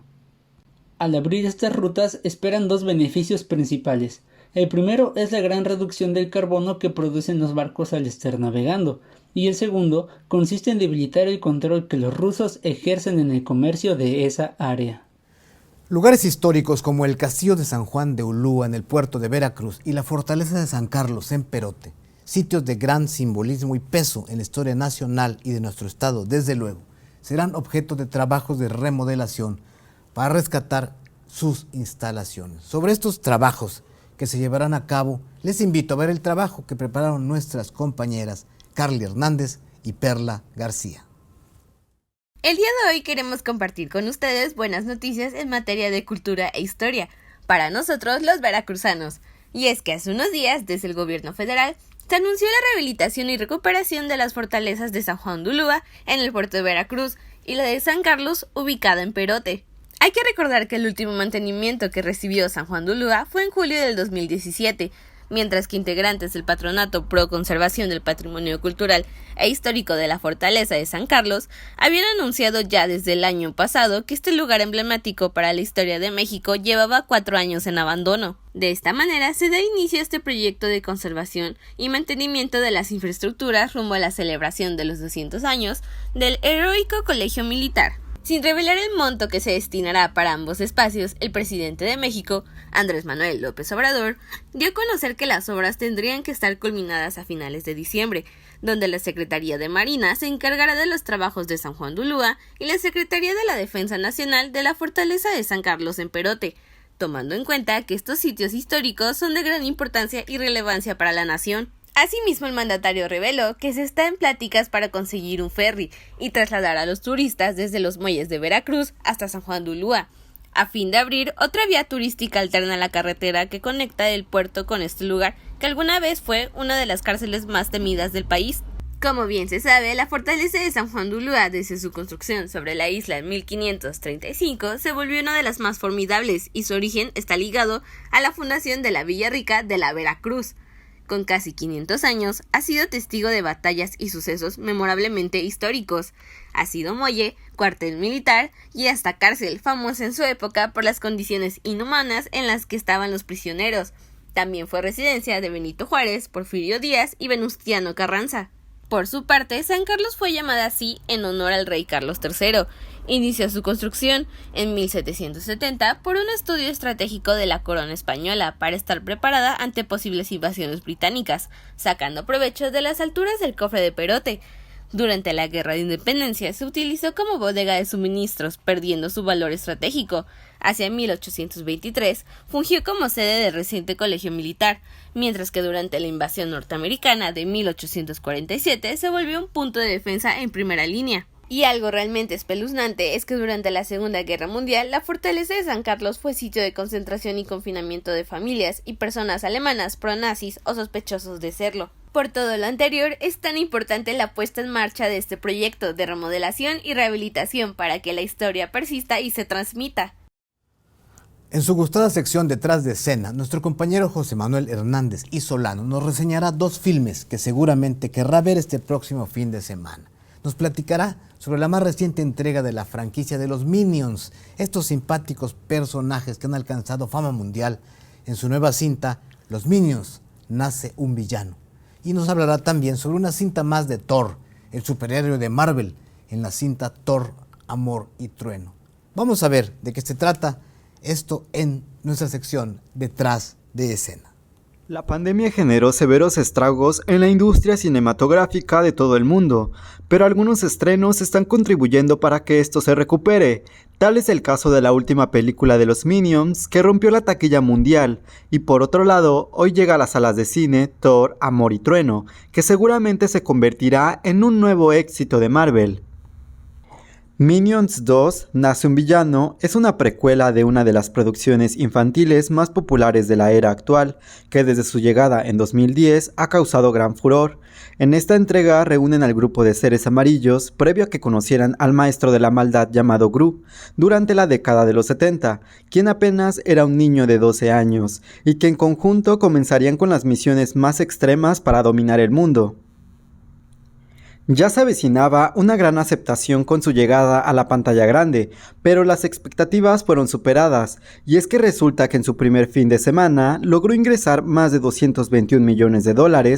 Al abrir estas rutas esperan 2 beneficios principales. El primero es la gran reducción del carbono que producen los barcos al estar navegando, y el segundo consiste en debilitar el control que los rusos ejercen en el comercio de esa área. Lugares históricos como el Castillo de San Juan de Ulúa en el puerto de Veracruz y la Fortaleza de San Carlos en Perote, sitios de gran simbolismo y peso en la historia nacional y de nuestro estado, desde luego, serán objeto de trabajos de remodelación para rescatar sus instalaciones. Sobre estos trabajos que se llevarán a cabo, les invito a ver el trabajo que prepararon nuestras compañeras Carly Hernández y Perla García. El día de hoy queremos compartir con ustedes buenas noticias en materia de cultura e historia, para nosotros los veracruzanos. Y es que hace unos días, desde el gobierno federal, se anunció la rehabilitación y recuperación de las fortalezas de San Juan de Ulúa en el puerto de Veracruz y la de San Carlos ubicada en Perote. Hay que recordar que el último mantenimiento que recibió San Juan de Ulúa fue en julio del 2017, mientras que integrantes del Patronato Pro Conservación del Patrimonio Cultural e Histórico de la Fortaleza de San Carlos habían anunciado ya desde el año pasado que este lugar emblemático para la historia de México llevaba 4 años en abandono. De esta manera se da inicio a este proyecto de conservación y mantenimiento de las infraestructuras rumbo a la celebración de los 200 años del heroico Colegio Militar. Sin revelar el monto que se destinará para ambos espacios, el presidente de México, Andrés Manuel López Obrador, dio a conocer que las obras tendrían que estar culminadas a finales de diciembre, donde la Secretaría de Marina se encargará de los trabajos de San Juan de Ulúa y la Secretaría de la Defensa Nacional de la Fortaleza de San Carlos en Perote, tomando en cuenta que estos sitios históricos son de gran importancia y relevancia para la nación. Asimismo, el mandatario reveló que se está en pláticas para conseguir un ferry y trasladar a los turistas desde los muelles de Veracruz hasta San Juan de Ulúa, a fin de abrir otra vía turística alterna a la carretera que conecta el puerto con este lugar, que alguna vez fue una de las cárceles más temidas del país. Como bien se sabe, la fortaleza de San Juan de Ulúa, desde su construcción sobre la isla en 1535, se volvió una de las más formidables y su origen está ligado a la fundación de la Villa Rica de la Veracruz. Con casi 500 años, ha sido testigo de batallas y sucesos memorablemente históricos. Ha sido muelle, cuartel militar y hasta cárcel, famosa en su época por las condiciones inhumanas en las que estaban los prisioneros. También fue residencia de Benito Juárez, Porfirio Díaz y Venustiano Carranza. Por su parte, San Carlos fue llamada así en honor al rey Carlos III. Inició su construcción en 1770 por un estudio estratégico de la corona española para estar preparada ante posibles invasiones británicas, sacando provecho de las alturas del cofre de Perote. Durante la Guerra de Independencia se utilizó como bodega de suministros, perdiendo su valor estratégico. Hacia 1823 fungió como sede del reciente colegio militar, mientras que durante la invasión norteamericana de 1847 se volvió un punto de defensa en primera línea. Y algo realmente espeluznante es que durante la Segunda Guerra Mundial la fortaleza de San Carlos fue sitio de concentración y confinamiento de familias y personas alemanas pronazis o sospechosos de serlo. Por todo lo anterior, es tan importante la puesta en marcha de este proyecto de remodelación y rehabilitación para que la historia persista y se transmita. En su gustada sección Detrás de Escena, nuestro compañero José Manuel Hernández y Solano nos reseñará 2 filmes que seguramente querrá ver este próximo fin de semana. Nos platicará sobre la más reciente entrega de la franquicia de los Minions, estos simpáticos personajes que han alcanzado fama mundial. En su nueva cinta, Los Minions, nace un villano. Y nos hablará también sobre una cinta más de Thor, el superhéroe de Marvel, en la cinta Thor, Amor y Trueno. Vamos a ver de qué se trata esto en nuestra sección Detrás de Escena. La pandemia generó severos estragos en la industria cinematográfica de todo el mundo, pero algunos estrenos están contribuyendo para que esto se recupere. Tal es el caso de la última película de los Minions, que rompió la taquilla mundial, y por otro lado, hoy llega a las salas de cine Thor, Amor y Trueno, que seguramente se convertirá en un nuevo éxito de Marvel. Minions 2, Nace un villano, es una precuela de una de las producciones infantiles más populares de la era actual, que desde su llegada en 2010 ha causado gran furor. En esta entrega reúnen al grupo de seres amarillos previo a que conocieran al maestro de la maldad llamado Gru, durante la década de los 70, quien apenas era un niño de 12 años, y que en conjunto comenzarían con las misiones más extremas para dominar el mundo. Ya se avecinaba una gran aceptación con su llegada a la pantalla grande, pero las expectativas fueron superadas, y es que resulta que en su primer fin de semana logró ingresar más de $221 millones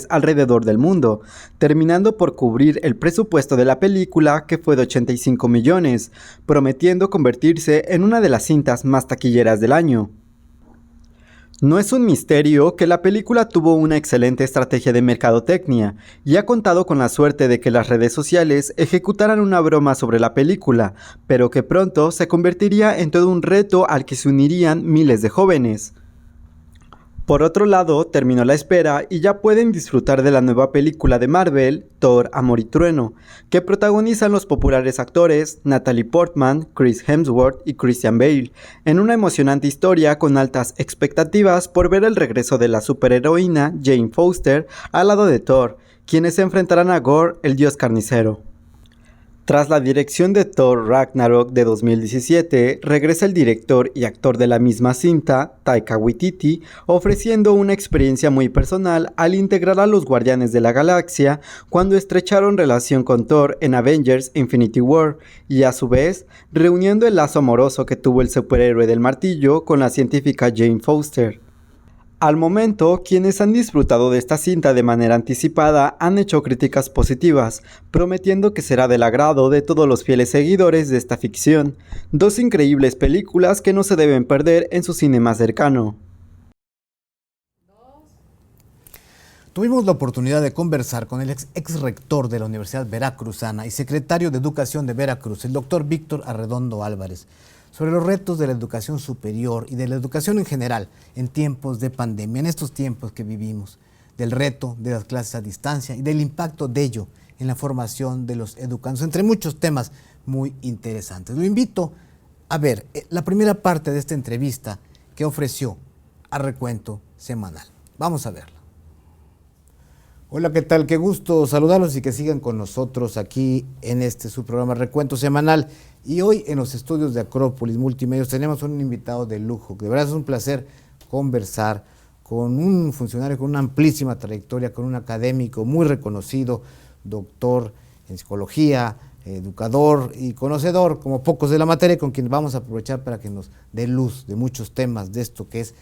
alrededor del mundo, terminando por cubrir el presupuesto de la película, que fue de 85 millones, prometiendo convertirse en una de las cintas más taquilleras del año. No es un misterio que la película tuvo una excelente estrategia de mercadotecnia y ha contado con la suerte de que las redes sociales ejecutaran una broma sobre la película, pero que pronto se convertiría en todo un reto al que se unirían miles de jóvenes. Por otro lado, terminó la espera y ya pueden disfrutar de la nueva película de Marvel, Thor, Amor y Trueno, que protagonizan los populares actores Natalie Portman, Chris Hemsworth y Christian Bale, en una emocionante historia con altas expectativas por ver el regreso de la superheroína Jane Foster al lado de Thor, quienes se enfrentarán a Gore, el dios carnicero. Tras la dirección de Thor Ragnarok de 2017, regresa el director y actor de la misma cinta, Taika Waititi, ofreciendo una experiencia muy personal al integrar a los Guardianes de la Galaxia cuando estrecharon relación con Thor en Avengers Infinity War, y a su vez, reuniendo el lazo amoroso que tuvo el superhéroe del martillo con la científica Jane Foster. Al momento, quienes han disfrutado de esta cinta de manera anticipada han hecho críticas positivas, prometiendo que será del agrado de todos los fieles seguidores de esta ficción. 2 increíbles películas que no se deben perder en su cine más cercano. Tuvimos la oportunidad de conversar con el ex rector de la Universidad Veracruzana y secretario de Educación de Veracruz, el doctor Víctor Arredondo Álvarez, sobre los retos de la educación superior y de la educación en general en tiempos de pandemia, en estos tiempos que vivimos, del reto de las clases a distancia y del impacto de ello en la formación de los educandos, entre muchos temas muy interesantes. Lo invito A ver, la primera parte de esta entrevista que ofreció a Recuento Semanal. Vamos a verla. Hola, ¿qué tal? Qué gusto saludarlos y que sigan con nosotros aquí en su programa Recuento Semanal. Y hoy en los estudios de Acrópolis Multimedios tenemos un invitado de lujo. De verdad es un placer conversar con un funcionario con una amplísima trayectoria, con un académico muy reconocido, doctor en psicología, educador y conocedor como pocos de la materia, con quien vamos a aprovechar para que nos dé luz de muchos temas de esto que es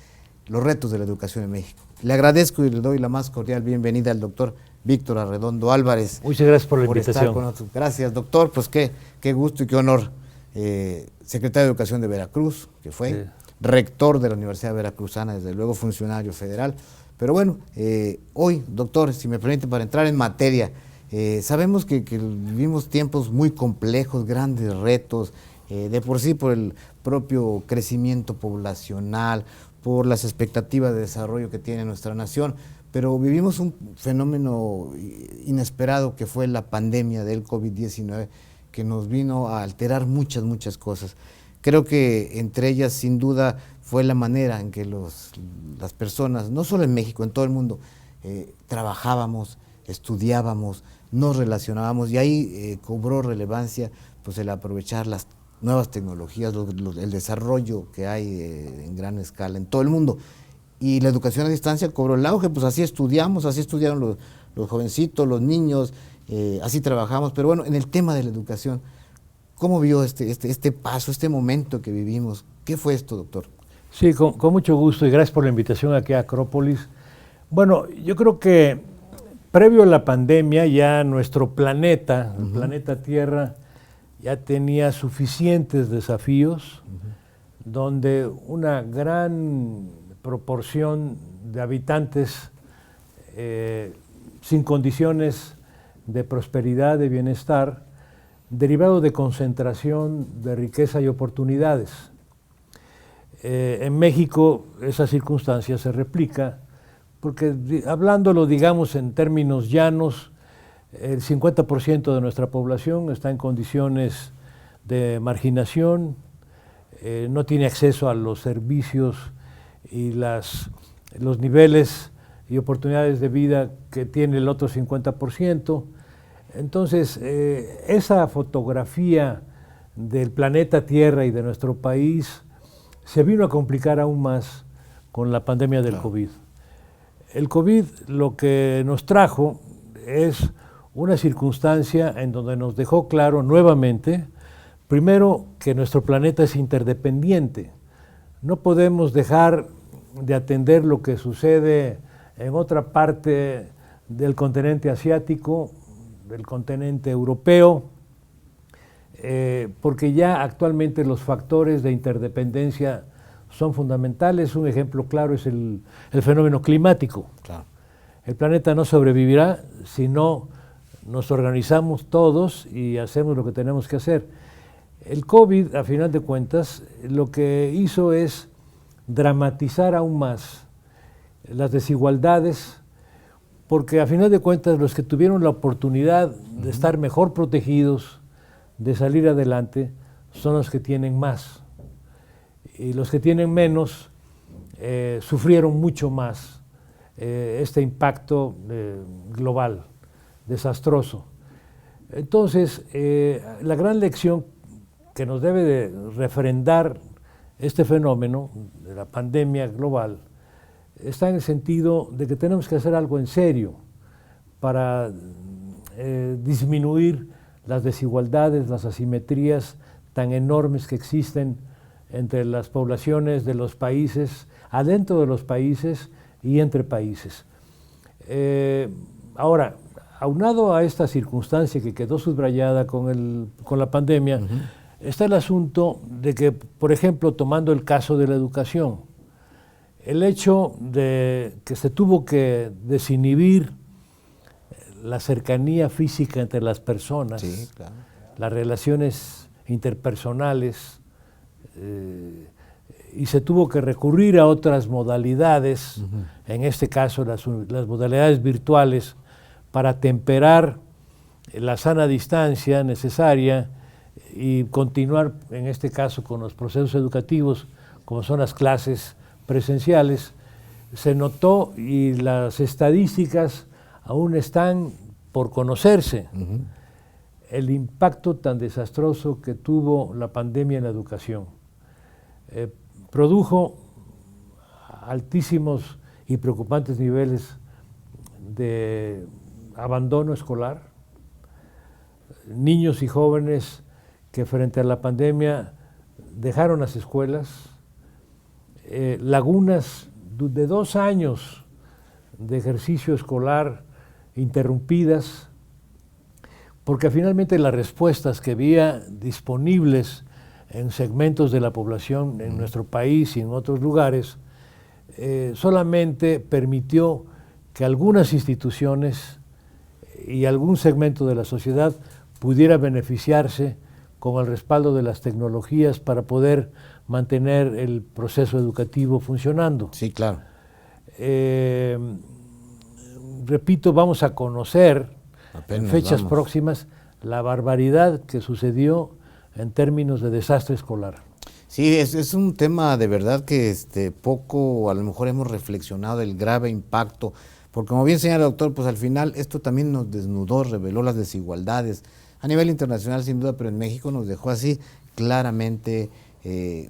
los retos de la educación en México. Le agradezco y le doy la más cordial bienvenida al doctor Víctor Arredondo Álvarez. Muchas gracias por la invitación. Estar con nosotros. Gracias, doctor. Pues qué gusto y qué honor. Secretario de Educación de Veracruz, que fue, sí. Rector de la Universidad Veracruzana, desde luego funcionario federal. Pero bueno, hoy, doctor, si me permite, para entrar en materia, sabemos que vivimos tiempos muy complejos, grandes retos, de por sí por el propio crecimiento poblacional, por las expectativas de desarrollo que tiene nuestra nación, pero vivimos un fenómeno inesperado que fue la pandemia del COVID-19, que nos vino a alterar muchas cosas. Creo que entre ellas, sin duda, fue la manera en que las personas, no solo en México, en todo el mundo, trabajábamos, estudiábamos, nos relacionábamos, y ahí cobró relevancia pues el aprovechar las nuevas tecnologías, el desarrollo que hay en gran escala en todo el mundo. Y la educación a distancia cobró el auge, pues así estudiamos, así estudiaron los jovencitos, los niños, así trabajamos. Pero bueno, en el tema de la educación, ¿cómo vio este paso, este momento que vivimos? ¿Qué fue esto, doctor? Sí, con mucho gusto y gracias por la invitación aquí a Acrópolis. Bueno, yo creo que previo a la pandemia ya nuestro planeta, el planeta Tierra, ya tenía suficientes desafíos, donde una gran proporción de habitantes sin condiciones de prosperidad, de bienestar, derivado de concentración de riqueza y oportunidades. En México esa circunstancia se replica, porque hablándolo, digamos, en términos llanos, el 50% de nuestra población está en condiciones de marginación, no tiene acceso a los servicios y los niveles y oportunidades de vida que tiene el otro 50%. Entonces, esa fotografía del planeta Tierra y de nuestro país se vino a complicar aún más con la pandemia del COVID. El COVID lo que nos trajo es una circunstancia en donde nos dejó claro nuevamente, primero, que nuestro planeta es interdependiente. No podemos dejar de atender lo que sucede en otra parte del continente asiático, del continente europeo, porque ya actualmente los factores de interdependencia son fundamentales. Un ejemplo claro es el fenómeno climático. Claro. El planeta no sobrevivirá si no nos organizamos todos y hacemos lo que tenemos que hacer. El COVID, a final de cuentas, lo que hizo es dramatizar aún más las desigualdades, porque a final de cuentas los que tuvieron la oportunidad de estar mejor protegidos, de salir adelante, son los que tienen más. Y los que tienen menos sufrieron mucho más este impacto global, desastroso. Entonces, la gran lección que nos debe de refrendar este fenómeno de la pandemia global está en el sentido de que tenemos que hacer algo en serio para disminuir las desigualdades, las asimetrías tan enormes que existen entre las poblaciones de los países, adentro de los países y entre países. Ahora, aunado a esta circunstancia que quedó subrayada con la pandemia, está el asunto de que, por ejemplo, tomando el caso de la educación, el hecho de que se tuvo que desinhibir la cercanía física entre las personas, sí, claro, las relaciones interpersonales, y se tuvo que recurrir a otras modalidades, en este caso las modalidades virtuales, para temperar la sana distancia necesaria y continuar en este caso con los procesos educativos, como son las clases presenciales, se notó, y las estadísticas aún están por conocerse, el impacto tan desastroso que tuvo la pandemia en la educación. Produjo altísimos y preocupantes niveles de abandono escolar, niños y jóvenes que frente a la pandemia dejaron las escuelas, lagunas de 2 años de ejercicio escolar interrumpidas, porque finalmente las respuestas que había disponibles en segmentos de la población en nuestro país y en otros lugares solamente permitió que algunas instituciones y algún segmento de la sociedad pudiera beneficiarse con el respaldo de las tecnologías para poder mantener el proceso educativo funcionando. Sí, claro. Repito, vamos a conocer en fechas próximas la barbaridad que sucedió en términos de desastre escolar. Sí, es un tema de verdad que poco a lo mejor hemos reflexionado del grave impacto, porque como bien señala el doctor, pues al final esto también nos desnudó, reveló las desigualdades a nivel internacional sin duda, pero en México nos dejó así claramente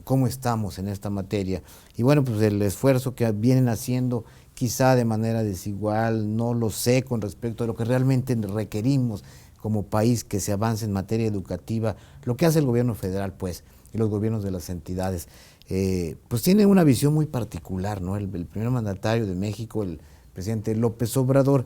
cómo estamos en esta materia. Y bueno, pues el esfuerzo que vienen haciendo quizá de manera desigual, no lo sé, con respecto a lo que realmente requerimos como país, que se avance en materia educativa, lo que hace el gobierno federal, pues, y los gobiernos de las entidades, pues tiene una visión muy particular, ¿no? El primer mandatario de México, el presidente López Obrador,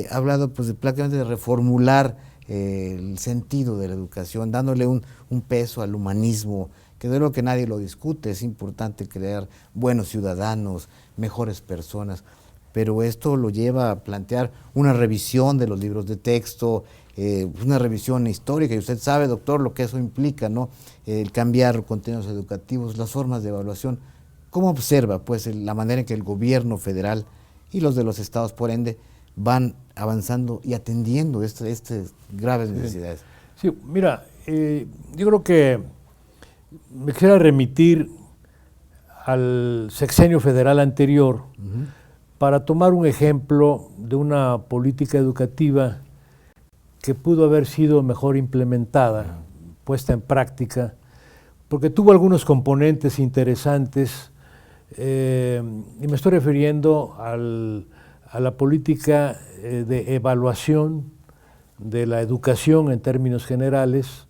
ha hablado pues prácticamente de reformular el sentido de la educación, dándole un peso al humanismo, que de lo que nadie lo discute, es importante crear buenos ciudadanos, mejores personas, pero esto lo lleva a plantear una revisión de los libros de texto, una revisión histórica, y usted sabe, doctor, lo que eso implica, ¿no? El cambiar contenidos educativos, las formas de evaluación. ¿Cómo observa pues la manera en que el gobierno federal y los de los estados, por ende, van avanzando y atendiendo estas graves necesidades? Sí, mira, yo creo que me quisiera remitir al sexenio federal anterior para tomar un ejemplo de una política educativa que pudo haber sido mejor implementada, puesta en práctica, porque tuvo algunos componentes interesantes, y me estoy refiriendo a la política de evaluación de la educación en términos generales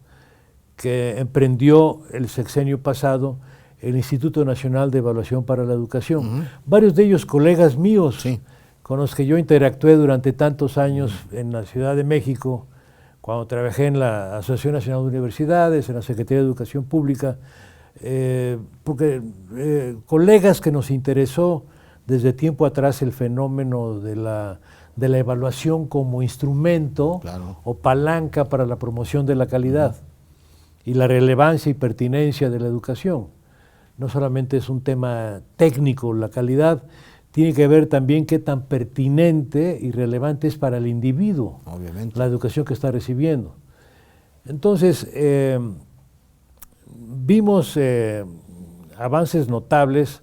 que emprendió el sexenio pasado el Instituto Nacional de Evaluación para la Educación. Varios de ellos colegas míos, con los que yo interactué durante tantos años en la Ciudad de México, cuando trabajé en la Asociación Nacional de Universidades, en la Secretaría de Educación Pública, porque colegas que nos interesó desde tiempo atrás el fenómeno de la evaluación como instrumento o palanca para la promoción de la calidad y la relevancia y pertinencia de la educación. No solamente es un tema técnico, la calidad tiene que ver también qué tan pertinente y relevante es para el individuo, obviamente, la educación que está recibiendo. Entonces, vimos avances notables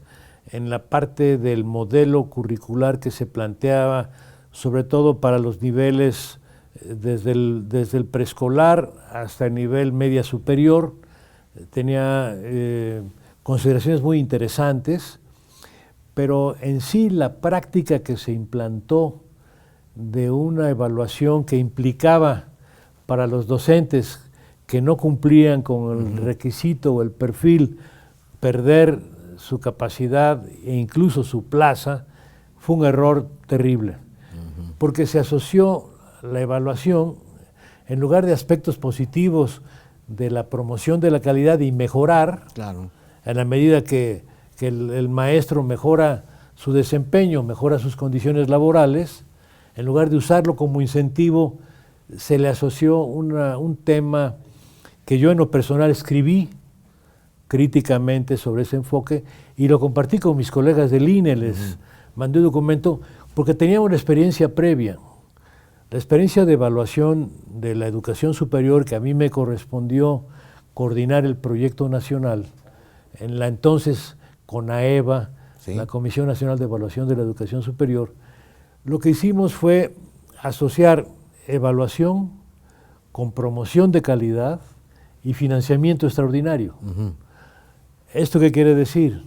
en la parte del modelo curricular que se planteaba, sobre todo para los niveles desde el preescolar hasta el nivel media superior. Tenía consideraciones muy interesantes, pero en sí la práctica que se implantó de una evaluación que implicaba para los docentes que no cumplían con el requisito o el perfil perder su capacidad e incluso su plaza, fue un error terrible, porque se asoció la evaluación, en lugar de aspectos positivos de la promoción de la calidad y mejorar, en la medida que el maestro mejora su desempeño, mejora sus condiciones laborales, en lugar de usarlo como incentivo, se le asoció un tema que yo en lo personal escribí críticamente sobre ese enfoque y lo compartí con mis colegas del INE, les mandé un documento porque tenía una experiencia previa. La experiencia de evaluación de la educación superior que a mí me correspondió coordinar el proyecto nacional en la entonces CONAEVA, Sí. la Comisión Nacional de Evaluación de la Educación Superior, lo que hicimos fue asociar evaluación con promoción de calidad y financiamiento extraordinario. ¿Esto qué quiere decir?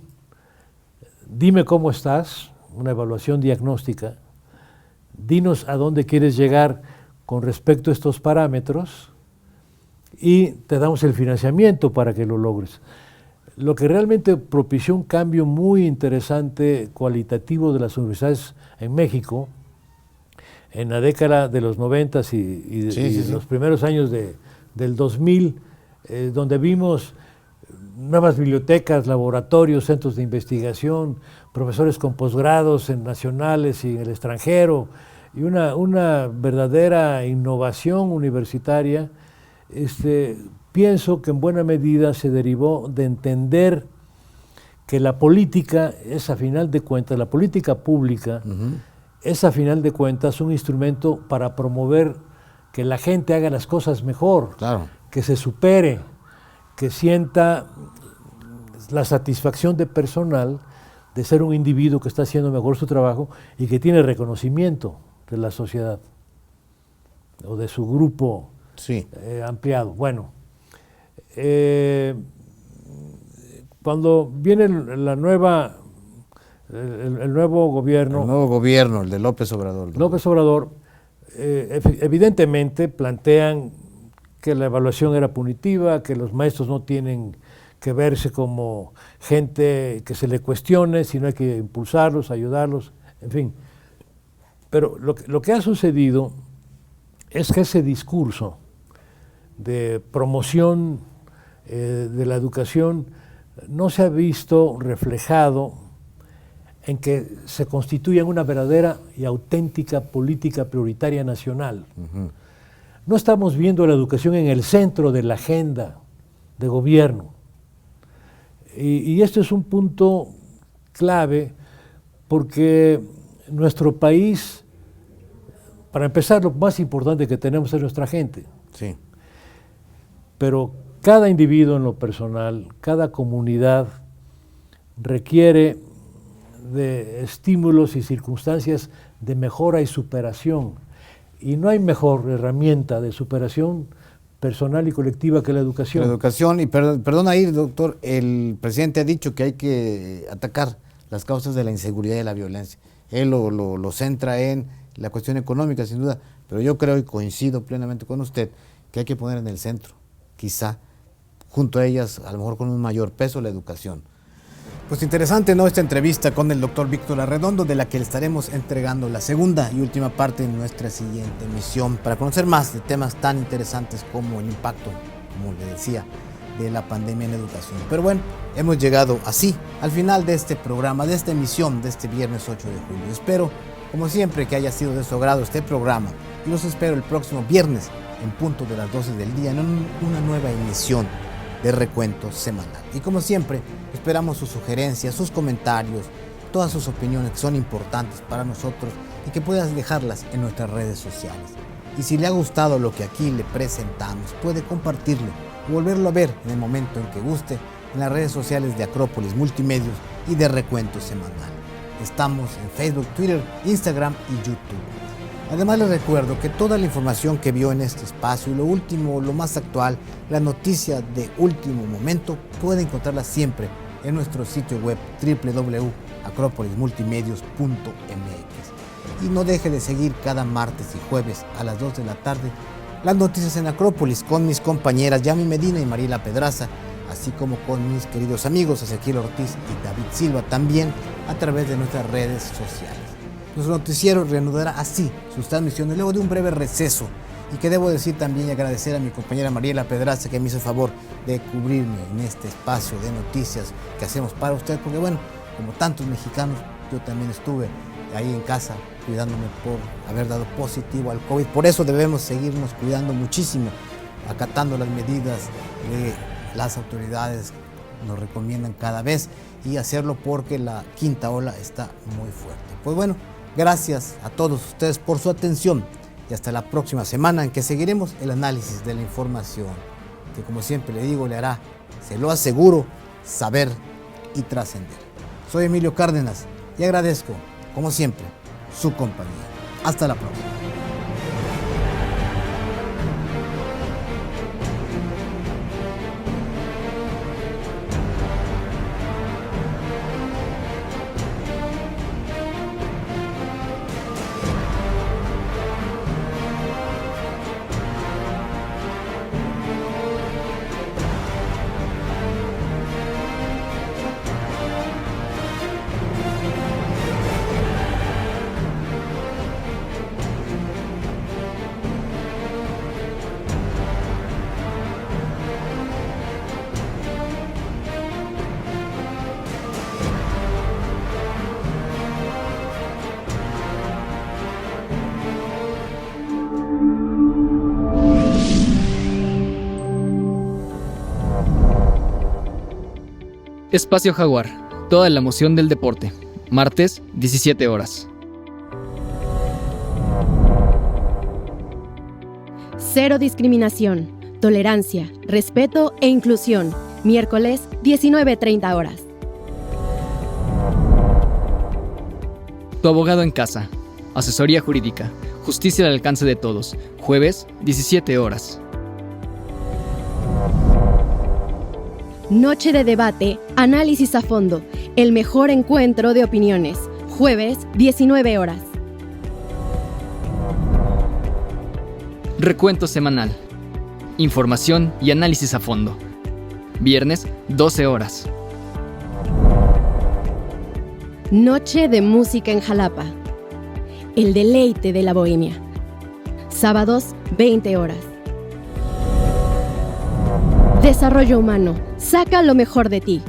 Dime cómo estás, una evaluación diagnóstica, dinos a dónde quieres llegar con respecto a estos parámetros y te damos el financiamiento para que lo logres. Lo que realmente propició un cambio muy interesante cualitativo de las universidades en México en la década de los 90 y los primeros años del 2000, donde vimos nuevas bibliotecas, laboratorios, centros de investigación, profesores con posgrados en nacionales y en el extranjero, y una verdadera innovación universitaria. Pienso que en buena medida se derivó de entender que la política es, a final de cuentas, la política pública es, a final de cuentas, un instrumento para promover que la gente haga las cosas mejor, que se supere, que sienta la satisfacción de personal de ser un individuo que está haciendo mejor su trabajo y que tiene reconocimiento de la sociedad o de su grupo ampliado. Bueno, cuando viene el nuevo gobierno... El nuevo gobierno, el de López Obrador. López Obrador, evidentemente plantean que la evaluación era punitiva, que los maestros no tienen que verse como gente que se le cuestione, sino hay que impulsarlos, ayudarlos, en fin. Pero lo que ha sucedido es que ese discurso de promoción de la educación no se ha visto reflejado en que se constituya una verdadera y auténtica política prioritaria nacional. No estamos viendo la educación en el centro de la agenda de gobierno. Y esto es un punto clave porque nuestro país, para empezar, lo más importante que tenemos es nuestra gente. Sí. Pero cada individuo en lo personal, cada comunidad requiere de estímulos y circunstancias de mejora y superación. Y no hay mejor herramienta de superación personal y colectiva que la educación. La educación, y perdón ahí, doctor, el presidente ha dicho que hay que atacar las causas de la inseguridad y de la violencia. Él lo centra en la cuestión económica, sin duda, pero yo creo y coincido plenamente con usted que hay que poner en el centro, quizá, junto a ellas, a lo mejor con un mayor peso, la educación. Pues interesante, ¿no?, esta entrevista con el doctor Víctor Arredondo, de la que le estaremos entregando la segunda y última parte en nuestra siguiente emisión, para conocer más de temas tan interesantes como el impacto, como le decía, de la pandemia en educación. Pero bueno, hemos llegado así al final de este programa, de esta emisión de este viernes 8 de julio. Espero, como siempre, que haya sido de su agrado este programa y los espero el próximo viernes en punto de las 12 del día en una nueva emisión de Recuento Semanal. Y como siempre, esperamos sus sugerencias, sus comentarios, todas sus opiniones que son importantes para nosotros y que puedas dejarlas en nuestras redes sociales. Y si le ha gustado lo que aquí le presentamos, puede compartirlo o volverlo a ver en el momento en que guste en las redes sociales de Acrópolis Multimedios y de Recuento Semanal. Estamos en Facebook, Twitter, Instagram y YouTube. Además les recuerdo que toda la información que vio en este espacio, lo último, lo más actual, la noticia de último momento, puede encontrarla siempre en nuestro sitio web www.acropolismultimedios.mx. Y no deje de seguir cada martes y jueves a las 2 de la tarde las noticias en Acrópolis con mis compañeras Yami Medina y Mariela Pedraza, así como con mis queridos amigos Ezequiel Ortiz y David Silva, también a través de nuestras redes sociales. Nuestro noticiero reanudará así sus transmisiones luego de un breve receso, y que debo decir también y agradecer a mi compañera Mariela Pedraza, que me hizo el favor de cubrirme en este espacio de noticias que hacemos para usted, porque bueno, como tantos mexicanos, yo también estuve ahí en casa cuidándome por haber dado positivo al COVID. Por eso debemos seguirnos cuidando muchísimo, acatando las medidas de las autoridades nos recomiendan cada vez, y hacerlo porque la quinta ola está muy fuerte. Pues bueno, gracias a todos ustedes por su atención y hasta la próxima semana, en que seguiremos el análisis de la información. que como siempre le digo, le hará, se lo aseguro, saber y trascender. Soy Emilio Cárdenas y agradezco, como siempre, su compañía. Hasta la próxima. Espacio Jaguar, toda la emoción del deporte. Martes, 17 horas. Cero discriminación, tolerancia, respeto e inclusión. Miércoles, 19:30 horas. Tu abogado en casa. Asesoría jurídica. Justicia al alcance de todos. Jueves, 17 horas. Noche de debate, análisis a fondo. El mejor encuentro de opiniones. Jueves, 19 horas. Recuento semanal. Información y análisis a fondo. Viernes, 12 horas. Noche de música en Jalapa. El deleite de la bohemia. Sábados, 20 horas. Desarrollo humano. Saca lo mejor de ti.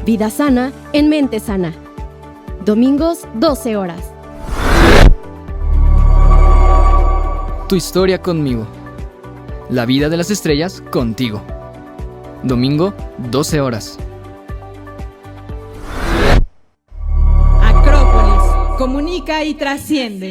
Vida sana en mente sana. Domingos, 12 horas. Tu historia conmigo. La vida de las estrellas contigo. Domingo, 12 horas. Acrópolis, comunica y trasciende.